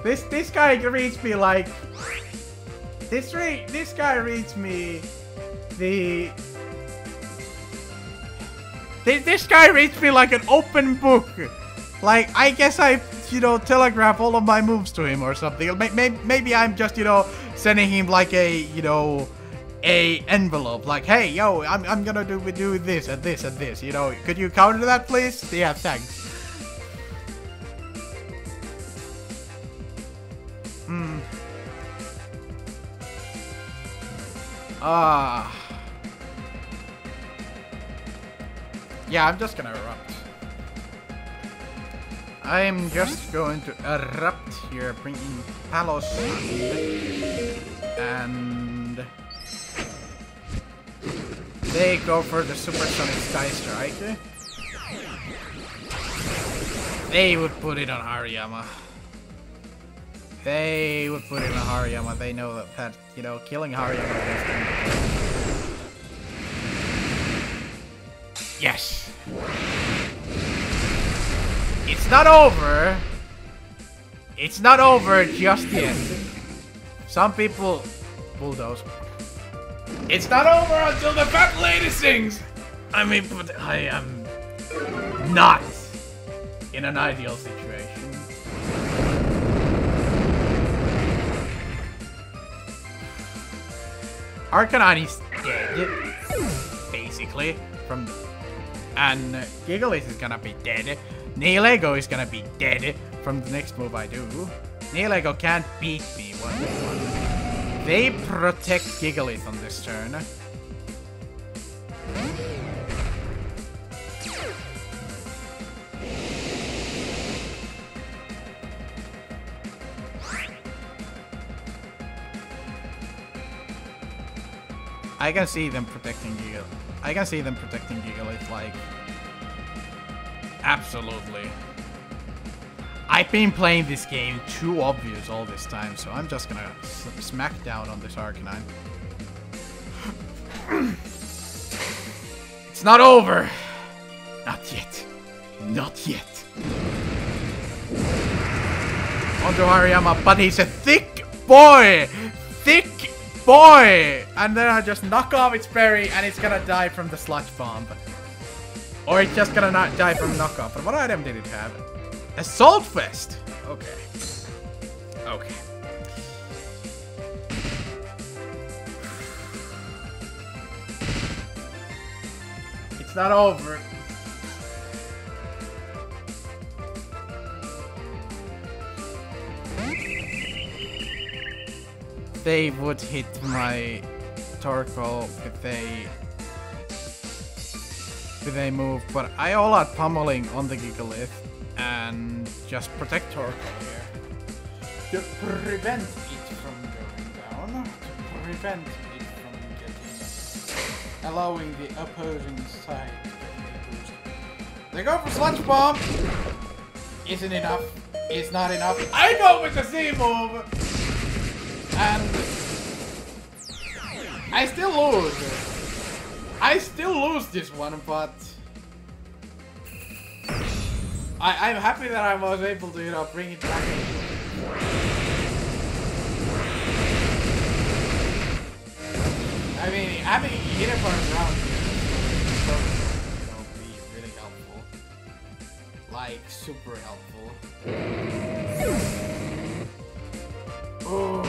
This guy reads me like... This guy reads me... This guy reads me like an open book. Like, I guess I... you know, telegraph all of my moves to him or something. Maybe I'm just, you know, sending him like a, you know, a envelope, like, hey, yo, I'm gonna do this and this and this, you know, could you counter that, please? Yeah, thanks. Yeah, I'm just gonna erupt. I'm just going to erupt here, bringing Palos and they go for the Supersonic Sky Strike. They would put it on Hariyama. They would put it on Hariyama. They know that you know, killing Hariyama is going to... Yes! It's not over! It's not over just yet. Some people bulldoze. It's not over until the fat lady sings! I mean, but I am not in an ideal situation. Arcanine is dead, basically, from... And Gigalith is gonna be dead. Nihilego is gonna be dead from the next move I do. Nihilego can't beat me 1v1. They protect Gigalith on this turn. I can see them protecting Gigalith. I can see them protecting Gigalith, like... Absolutely. I've been playing this game too obvious all this time, so I'm just gonna smack down on this Arcanine. It's not over! Not yet. Not yet. Onto Hariyama, but he's a thick boy! Thick boy! And then I just knock off its berry and it's gonna die from the Sludge Bomb. Or it's just gonna not die from knockoff. But what item did it have? Assault Vest! Okay. Okay. It's not over. They would hit my Torkoal with a move, but I all out pummeling on the Gigalith and just protect Torkoal here to prevent it from going down, to prevent it from getting, allowing the opposing side to get a boost. They go for Sludge Bomb. Isn't enough. It's not enough. I go with the Z move, and I still lose. I still lose this one, but I'm happy that I was able to, you know, bring it back. I mean, having unicorns around here is so, you know, be really helpful. Like, super helpful. Oh.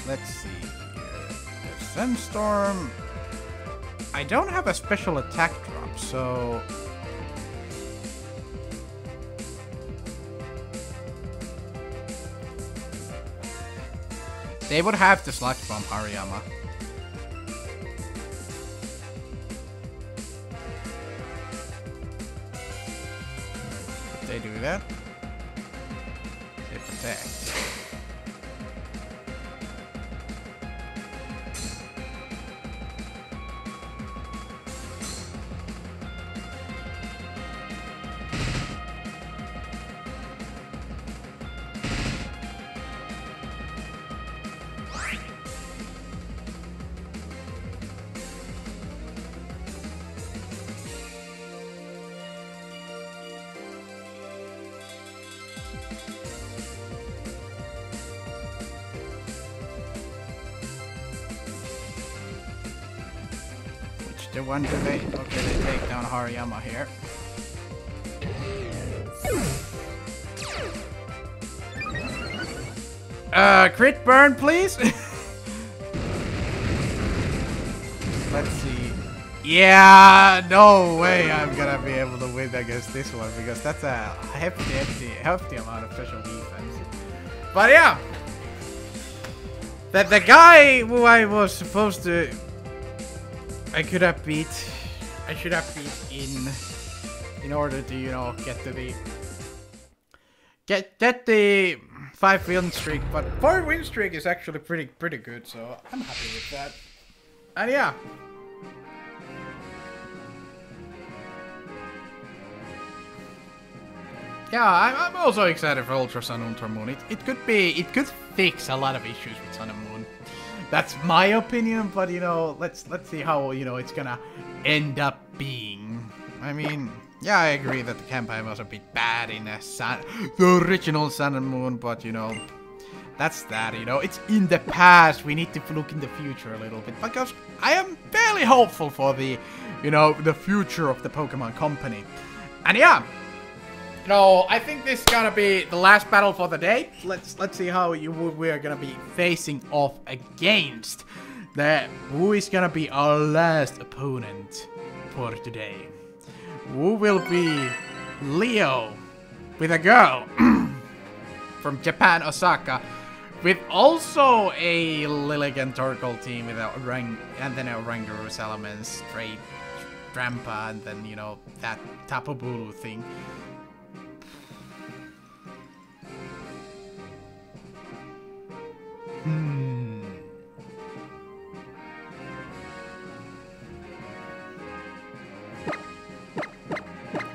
Let's see here. There's Sandstorm. I don't have a special attack drop, so... They would have to Sludge Bomb Hariyama. If they do that, they protect. the one to they... Okay, they take down Hariyama here. Crit burn, please? Let's see. Yeah, no way I'm gonna be able to win against this one, because that's a hefty amount of special defense. But yeah, the guy who I was supposed to, I should have beat in order to, you know, get to the get the 5-win streak. But 4-win streak is actually pretty good, so I'm happy with that. And yeah. Yeah, I'm also excited for Ultra Sun, Ultra Moon. It could fix a lot of issues with Sun and Moon. That's my opinion, but you know, let's see how, you know, it's gonna end up being. I mean, yeah, I agree that the campaign was a bit bad in the original Sun and Moon, but you know, that's that, you know, it's in the past. We need to look in the future a little bit, because I am fairly hopeful for the, you know, the future of the Pokemon Company. And yeah, no, I think this is gonna be the last battle for the day. Let's see how we are gonna be facing off against who is gonna be our last opponent for today. Who will be Leo with a girl from Japan, Osaka, with also a Lilligant Torkoal team with a and then a Oranguru Salamence, straight Trampa, and then, you know, that Tapu Bulu thing.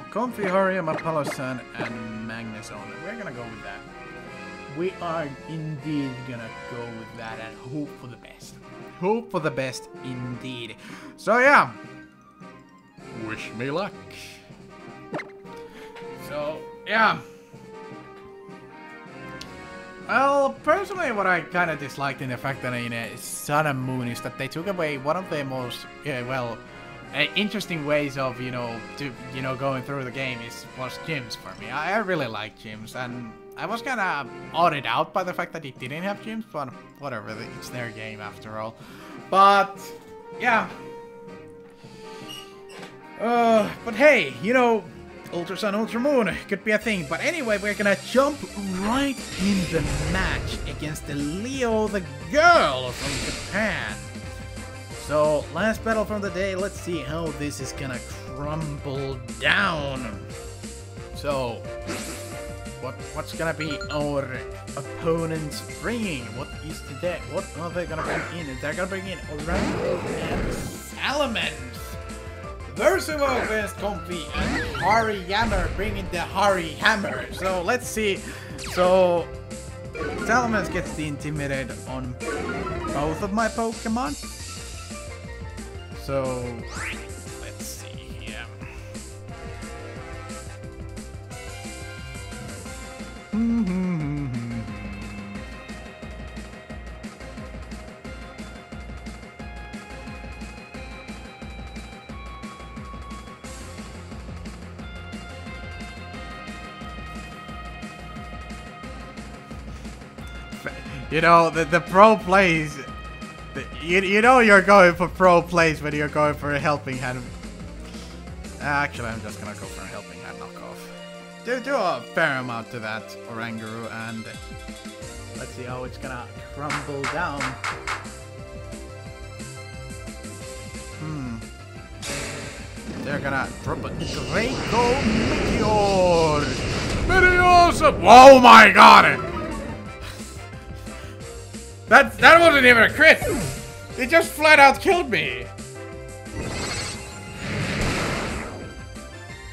Comfey, Hariyama, Palosan, and Magnezone. We're gonna go with that. We are indeed gonna go with that and hope for the best. Hope for the best indeed. So yeah. Wish me luck. So yeah. Well, personally, what I kind of disliked in the fact that in Sun and Moon is that they took away one of the most, interesting ways of, going through the game was gyms for me. I really like gyms, and I was kind of awed out by the fact that it didn't have gyms, but whatever, it's their game after all. But, yeah. But hey, Ultra Sun, Ultra Moon could be a thing. But anyway, we're gonna jump right in the match against the Leo, the girl from Japan. So, last battle from the day. Let's see how this is gonna crumble down. So, what's gonna be our opponents bringing? What are they gonna bring in? They're gonna bring in Oranguru and Salamence. Versatile against Comfey and Hariyama, bringing the Hammer. So let's see. So Salamence gets the Intimidate on both of my Pokemon. So let's see here. The pro plays. You're going for pro plays when you're going for a helping hand. Actually, I'm just gonna go for a helping hand knockoff. Do a fair amount to that Oranguru, and let's see how it's gonna crumble down. They're gonna drop a Draco Meteor. Meteors! Oh my god! That wasn't even a crit! It just flat out killed me!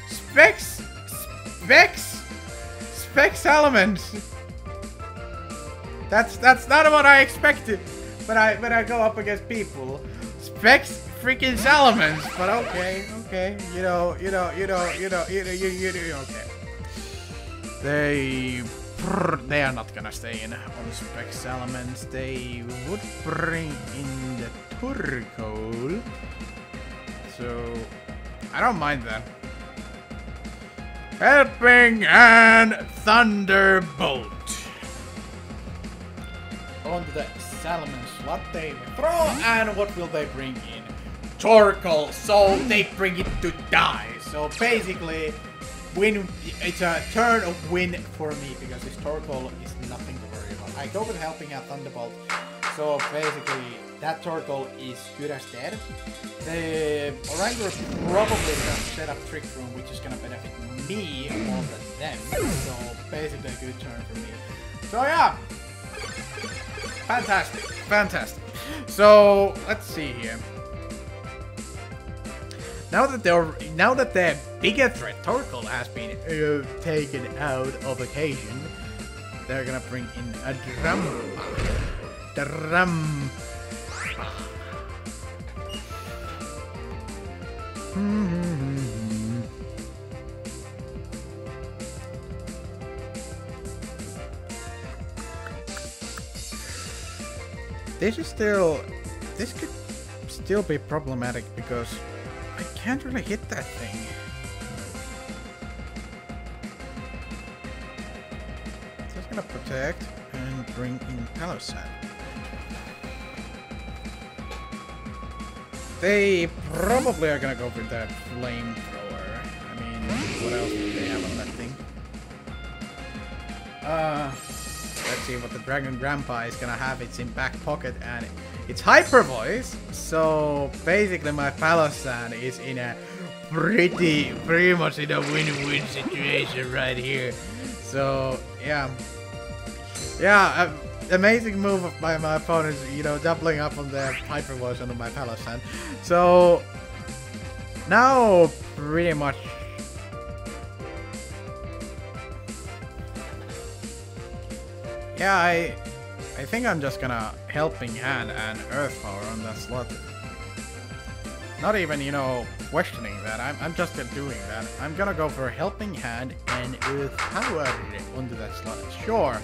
Specs Salamence! That's not what I expected when I go up against people. Specs freaking Salamence, but okay. Okay. They are not gonna stay in on Specs Salamence. They would bring in the Torkoal. so I don't mind that. Helping Hand Thunderbolt. On to the Salamence, what they will throw, and what will they bring in? Torkoal, so they bring it to die. So basically, win. It's a turn of win for me because this Torkoal is nothing to worry about. I go with Helping Hand Thunderbolt, so basically that Torkoal is good as dead. The Oranger probably gonna set up Trick Room, which is gonna benefit me more than them. So basically a good turn for me. So yeah. Fantastic, fantastic. So let's see here. Now that the bigger threat Torkoal has been taken out of occasion, they're gonna bring in a drum. This could still be problematic because I can't really hit that thing. So it's gonna protect and bring in Palossand. They probably are gonna go for that flamethrower. I mean, what else do they have on that thing? Let's see what the Dragon Grandpa is gonna have. It's in back pocket and it's Hyper Voice. So basically my Palossand is in a pretty much in a win-win situation right here. So yeah. Amazing move by my opponent, you know, doubling up on the Hyper Voice on my Palossand. So now pretty much yeah, I think I'm just gonna Helping Hand and Earth Power on that slot. Not even, you know, questioning that. I'm just doing that. I'm gonna go for Helping Hand and Earth Power onto that slot. Sure.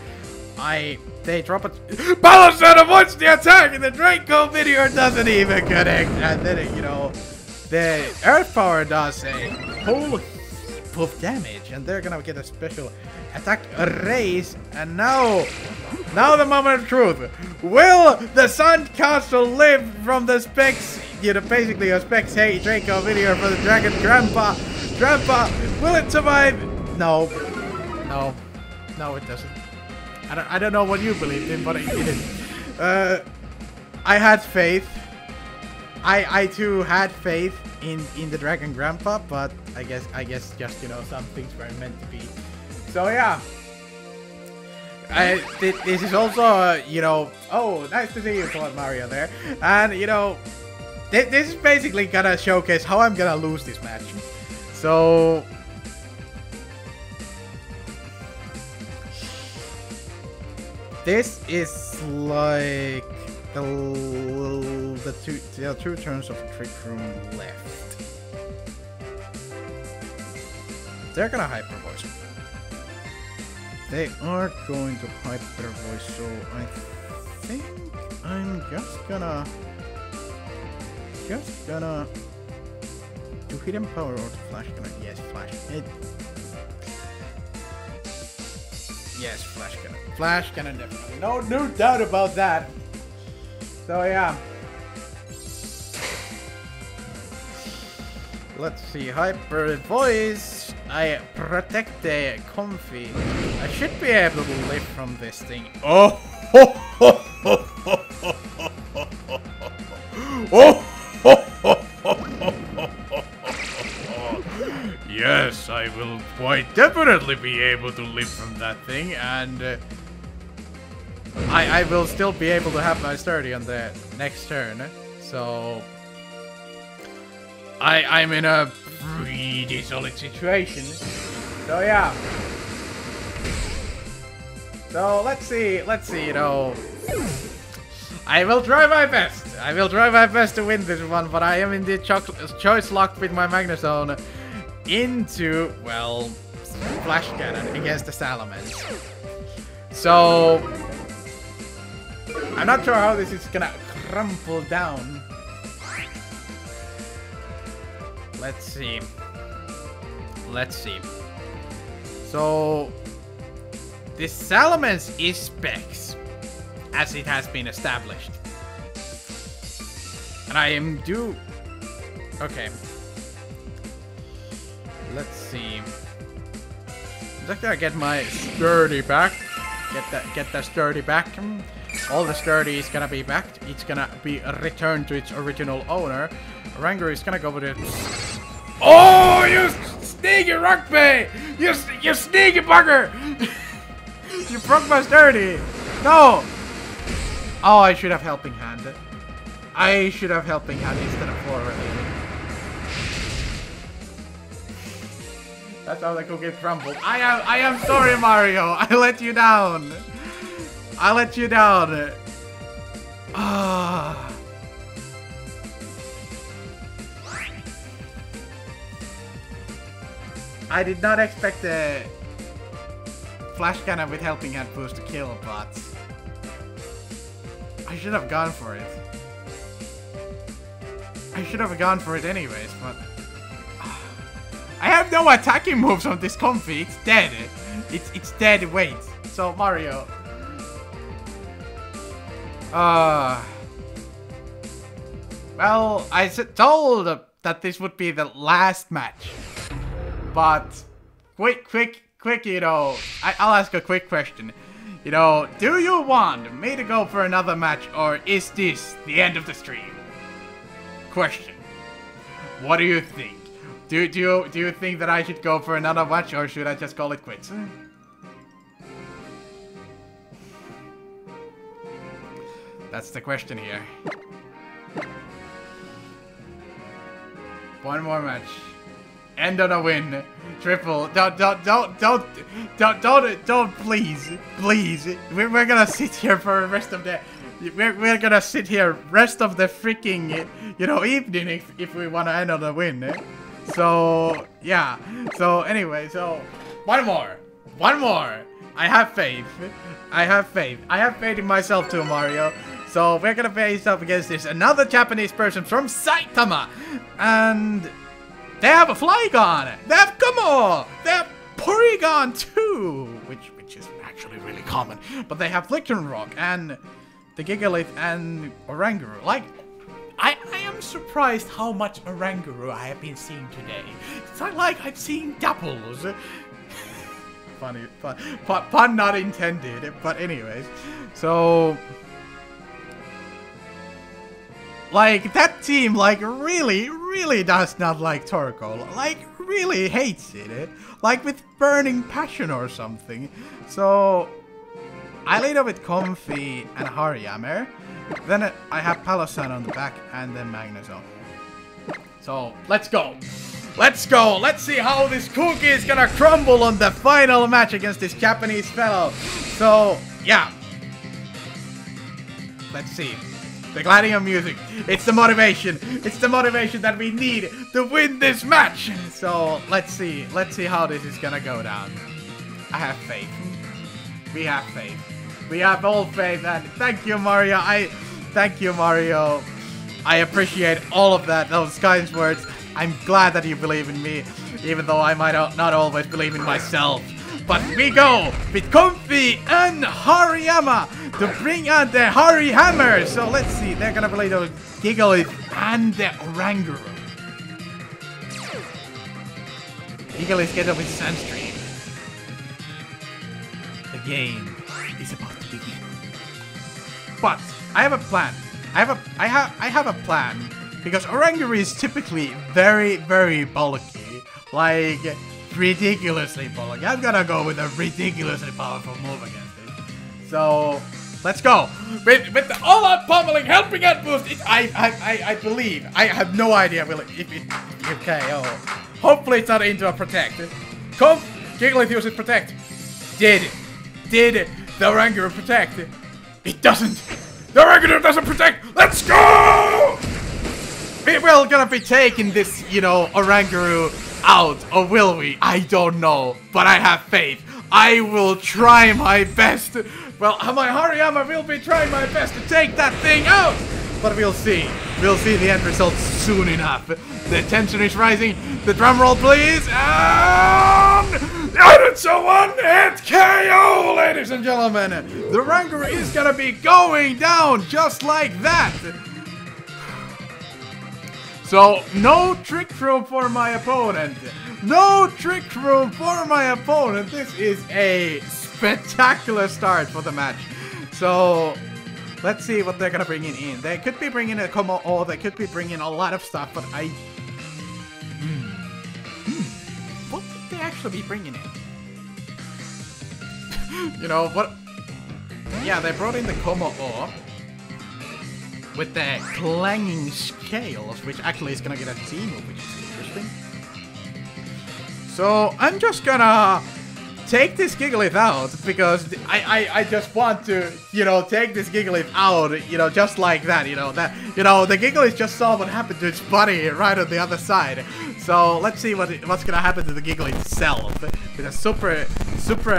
They drop it. Palossand avoids the attack and the Draco video doesn't even connect. And then, you know, the Earth Power does a whole heap of damage. And they're gonna get a special attack raise. And now the moment of truth. Will the Sun Castle live from the specs? You know, basically a specs Draco video for the Dragon Grandpa. Will it survive? No, it doesn't. I don't know what you believed in, but it didn't. I had faith. I too had faith in the Dragon Grandpa, but I guess just, you know, some things were meant to be. So yeah. This is also you know, oh, nice to see you, Claude Mario there. And you know, this is basically gonna showcase how I'm gonna lose this match. So this is like the two turns of Trick Room left. They're gonna Hyper Voice. They are going to Hyper Voice, so I think I'm just gonna do Hidden Power or to Flash Cannon. Yes, Flash. Yes, Flash Cannon. Flash Cannon, definitely. No doubt about that. So yeah. Let's see, Hyper Voice. I protect the Comfey. I should be able to live from this thing. Oh! Yes, I will quite definitely be able to live from that thing, and I will still be able to have my sturdy on the next turn. So I'm in a pretty solid situation. So yeah. So let's see, you know. I will try my best. I will try my best to win this one, but I am in the choice locked with my Magnezone into, well, Flash Cannon against the Salamence. So I'm not sure how this is gonna crumple down. Let's see. Let's see. So, this Salamence is Specs, as it has been established. And I am due... Okay. Let's see. I'm just gonna get my sturdy back. Get that sturdy back. All the sturdy is gonna be back. It's gonna be returned to its original owner. Oranguru is gonna go with it. Oh, you sneaky rugby! You sneaky bugger! You broke my sturdy. No. Oh, I should have helping hand. I should have helping hand instead of forward. That's how the cookie crumbled. I am sorry, Mario. I let you down. I let you down. Ah. I did not expect the flash cannon with helping hand boost to kill, but I should have gone for it. I should have gone for it anyways, but I have no attacking moves on this Comfey. It's dead. It's dead weight. So Mario. Well, I told that this would be the last match. But quick, you know, I'll ask a quick question. You know, do you want me to go for another match, or is this the end of the stream? Question. What do you think? Do you think that I should go for another match, or should I just call it quits? That's the question here. One more match. End on a win. Triple. Don't, please. We're gonna sit here for the rest of the... We're gonna sit here rest of the freaking, you know, evening if we wanna end on a win. So, yeah. So, anyway, so... One more. I have faith. I have faith in myself too, Mario. So, we're gonna face up against this another Japanese person from Saitama. And... they have a Flygon! They have Gumo! They have Porygon too! Which is actually really common. But they have Lictorrock and the Gigalith and Oranguru. Like, I am surprised how much Oranguru I have been seeing today. It's not like I've seen doubles. Funny, pun not intended. But anyways, so... like, that team, like, really does not like Torkoal. Like, really hates it. Like, with burning passion or something. So, I lead up with Comfey and Hariyama. Then I have Palosan on the back, and then Magnezone. So, let's go. Let's see how this cookie is gonna crumble on the final match against this Japanese fellow. So, yeah. Let's see. The gladiator music. It's the motivation. It's the motivation that we need to win this match. So let's see how this is gonna go down. I have faith. We have faith. We have all faith, and thank you, Mario. Thank you, Mario. I appreciate all of that. Those kind words. I'm glad that you believe in me, even though I might not always believe in myself. But we go with Comfey and Hariyama to bring out the Hari Hammer. So let's see, they're gonna play those Gigalith and the Oranguru. Gigalith get up with Sandstream. The game is about to begin. But I have a plan. I have a plan because Oranguru is typically very bulky, like ridiculously bulky. I'm gonna go with a ridiculously powerful move against it. So let's go with the all-out pummeling, helping out boost. I believe. I have no idea if it KO. Hopefully it's not into a protect. Gigalith uses protect. Did the Oranguru protect? It doesn't. The Oranguru doesn't protect. Let's go! We're gonna be taking this, you know, Oranguru out, or will we? I don't know, but I have faith. I will try my best. Well, my Hariyama will be trying my best to take that thing out, but we'll see. We'll see the end result soon enough. The tension is rising. The drum roll, please. And it's a one-hit KO, ladies and gentlemen. The Rancor is gonna be going down just like that. So, no trick room for my opponent. No trick room for my opponent. This is a spectacular start for the match. So, let's see what they're gonna bring in. They could be bringing a combo, or they could be bringing a lot of stuff, but what would they actually be bringing in? You know, what? Yeah, they brought in the combo ore with the clanging scales, which actually is gonna get a team move, which is interesting. So I'm just gonna take this Gigalith out because I just want to, you know, take this Gigalith out, you know, just like that, you know, the Gigalith just saw what happened to its buddy right on the other side. So let's see what's gonna happen to the Gigalith itself with a super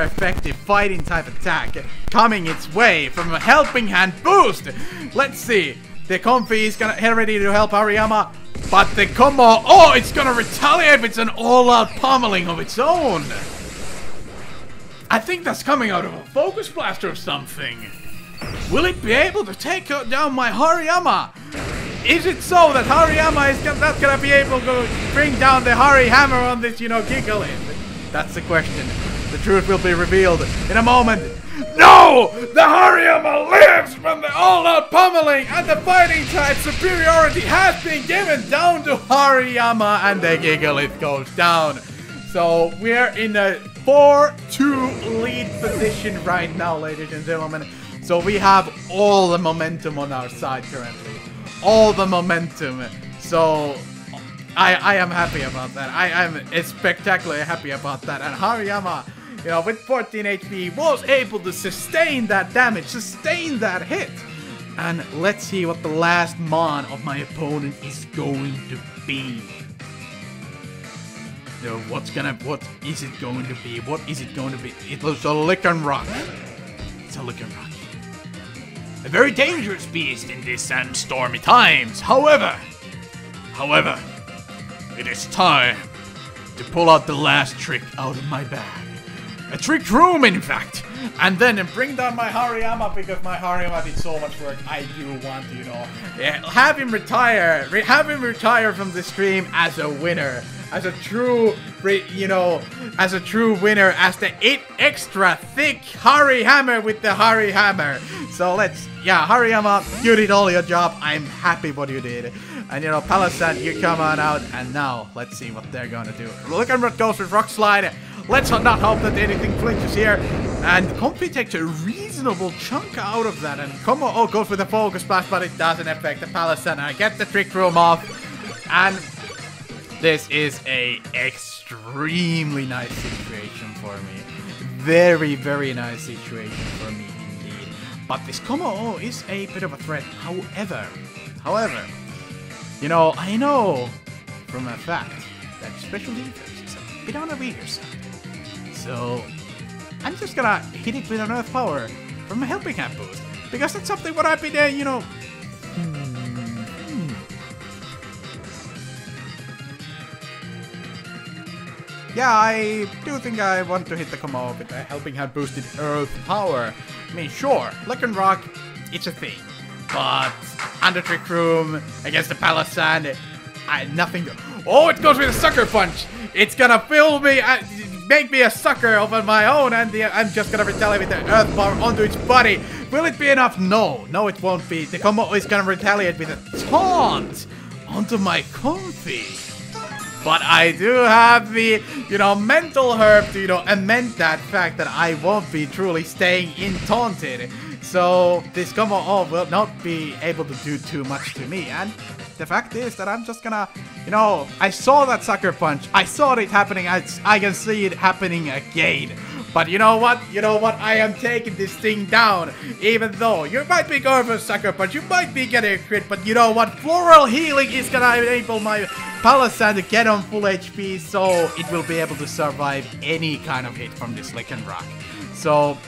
effective fighting type attack coming its way from a helping hand boost. Let's see. The Comfey is gonna get ready to help Hariyama, but the combo, oh, it's gonna retaliate with an all-out pummeling of its own. I think that's coming out of a Focus Blaster or something. Will it be able to take down my Hariyama? Is it so that Hariyama is not gonna be able to bring down the Hari Hammer on this, you know, Gigalith? That's the question. The truth will be revealed in a moment. No! The Hariyama lives from the all-out pummeling, and the fighting type superiority has been given down to Hariyama, and the Gigalith goes down. So we're in a 4-2 lead position right now, ladies and gentlemen. So we have all the momentum on our side currently. All the momentum. So I am happy about that. I am spectacularly happy about that. And Hariyama, you know, with 14 HP, was able to sustain that damage, sustain that hit. And let's see what the last mon of my opponent is going to be. So what is it going to be? What is it going to be? It looks a Lickin' Rock. It's a Lickin' Rock. A very dangerous beast in these sandstormy times. However, it is time to pull out the last trick out of my bag. A trick room, in fact. And then bring down my Hariyama, because my Hariyama did so much work. I do want to, you know, have him retire from the stream as a winner. As a true, you know, as a true winner, as the extra thick Hari Hammer with the Hari Hammer. So let's, yeah, Hariyama, you did all your job. I'm happy what you did. And you know, Palasan, you come on out. And now, let's see what they're gonna do. Look at what goes with Rock Slide. Let's not hope that anything flinches here. And Comfey takes a reasonable chunk out of that. And Como goes with the Focus Blast, but it doesn't affect the Palasan. I get the Trick Room off. And this is a extremely nice situation for me. Very, very nice situation for me indeed. But this Como is a bit of a threat. However, you know, I know from a fact that special defense is a bit on the weaker side. So I'm just gonna hit it with an Earth Power from a Helping Hand boost. Because that's something what I've been, you know. Yeah, I do think I want to hit the Como with a Helping Hand boosted Earth Power. I mean, sure, Lickin' Rock, it's a thing. But under Trick Room against the Palasan, nothing. Oh, it goes with a Sucker Punch. It's gonna fill me, make me a sucker of my own, and I'm just gonna retaliate with the Earth Power onto its body. Will it be enough? No, it won't be. The Como is gonna retaliate with a Taunt onto my Comfey. But I do have the, you know, mental herb to, you know, amend that fact that I won't be truly staying in taunted. So this Como will not be able to do too much to me. And the fact is that I'm just gonna, you know, I saw that Sucker Punch. I saw it happening. I can see it happening again. But you know what? I am taking this thing down. Even though you might be going for a Sucker Punch, you might be getting a crit, but you know what? Floral Healing is gonna enable my Palasan to get on full HP, so it will be able to survive any kind of hit from this Lickin' Rock. So,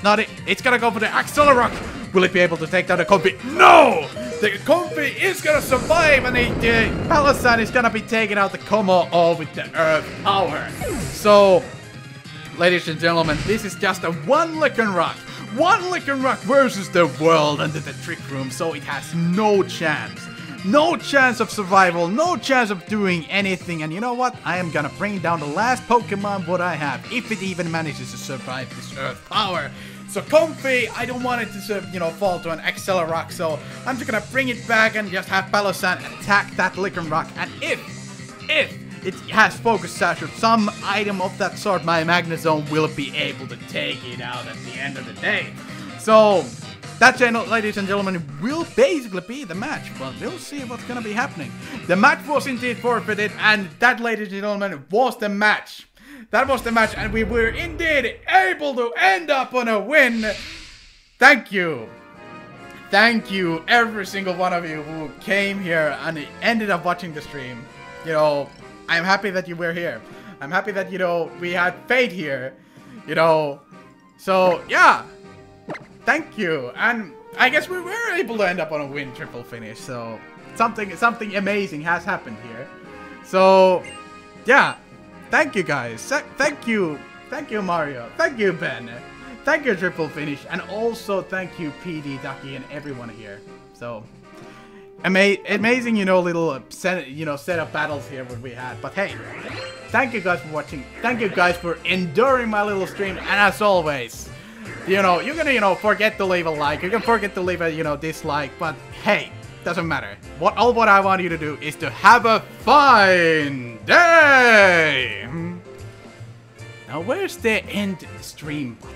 it's gonna go for the Axilla Rock, Will it be able to take down the Comfey? No! The Comfey is gonna survive, and the Palosan is gonna be taking out the Como all with the Earth Power. So, ladies and gentlemen, this is just a one Lickin' Rock. One Lickin' Rock versus the world under the Trick Room, so it has no chance. No chance of survival, no chance of doing anything, and you know what? I am gonna bring down the last Pokemon what I have, if it even manages to survive this Earth Power. So Comfey, I don't want it to, you know, fall to an Accelerock, so I'm just gonna bring it back and just have Palosan attack that Lickin' Rock, and if it has Focus Sash or some item of that sort, my Magnezone will be able to take it out at the end of the day. So, that channel, ladies and gentlemen, will basically be the match, but we'll see what's gonna be happening. The match was indeed forfeited, and that, ladies and gentlemen, was the match. That was the match, and we were indeed able to end up on a win. Thank you. Thank you, every single one of you who came here and ended up watching the stream. You know, I'm happy that you were here. I'm happy that, you know, we had fate here. You know, so, yeah. Thank you, and I guess we were able to end up on a win triple finish, so something amazing has happened here. So, yeah, thank you guys, thank you Mario, thank you Ben, thank you triple finish, and also thank you PD, Ducky, and everyone here. So, amazing, you know, little set of battles here what we had. But hey, thank you guys for watching, thank you guys for enduring my little stream, and as always, you know, you're gonna, you know, forget to leave a like. You can forget to leave a, you know, dislike. But hey, doesn't matter. All what I want you to do is to have a fine day. Now, where's the end stream button?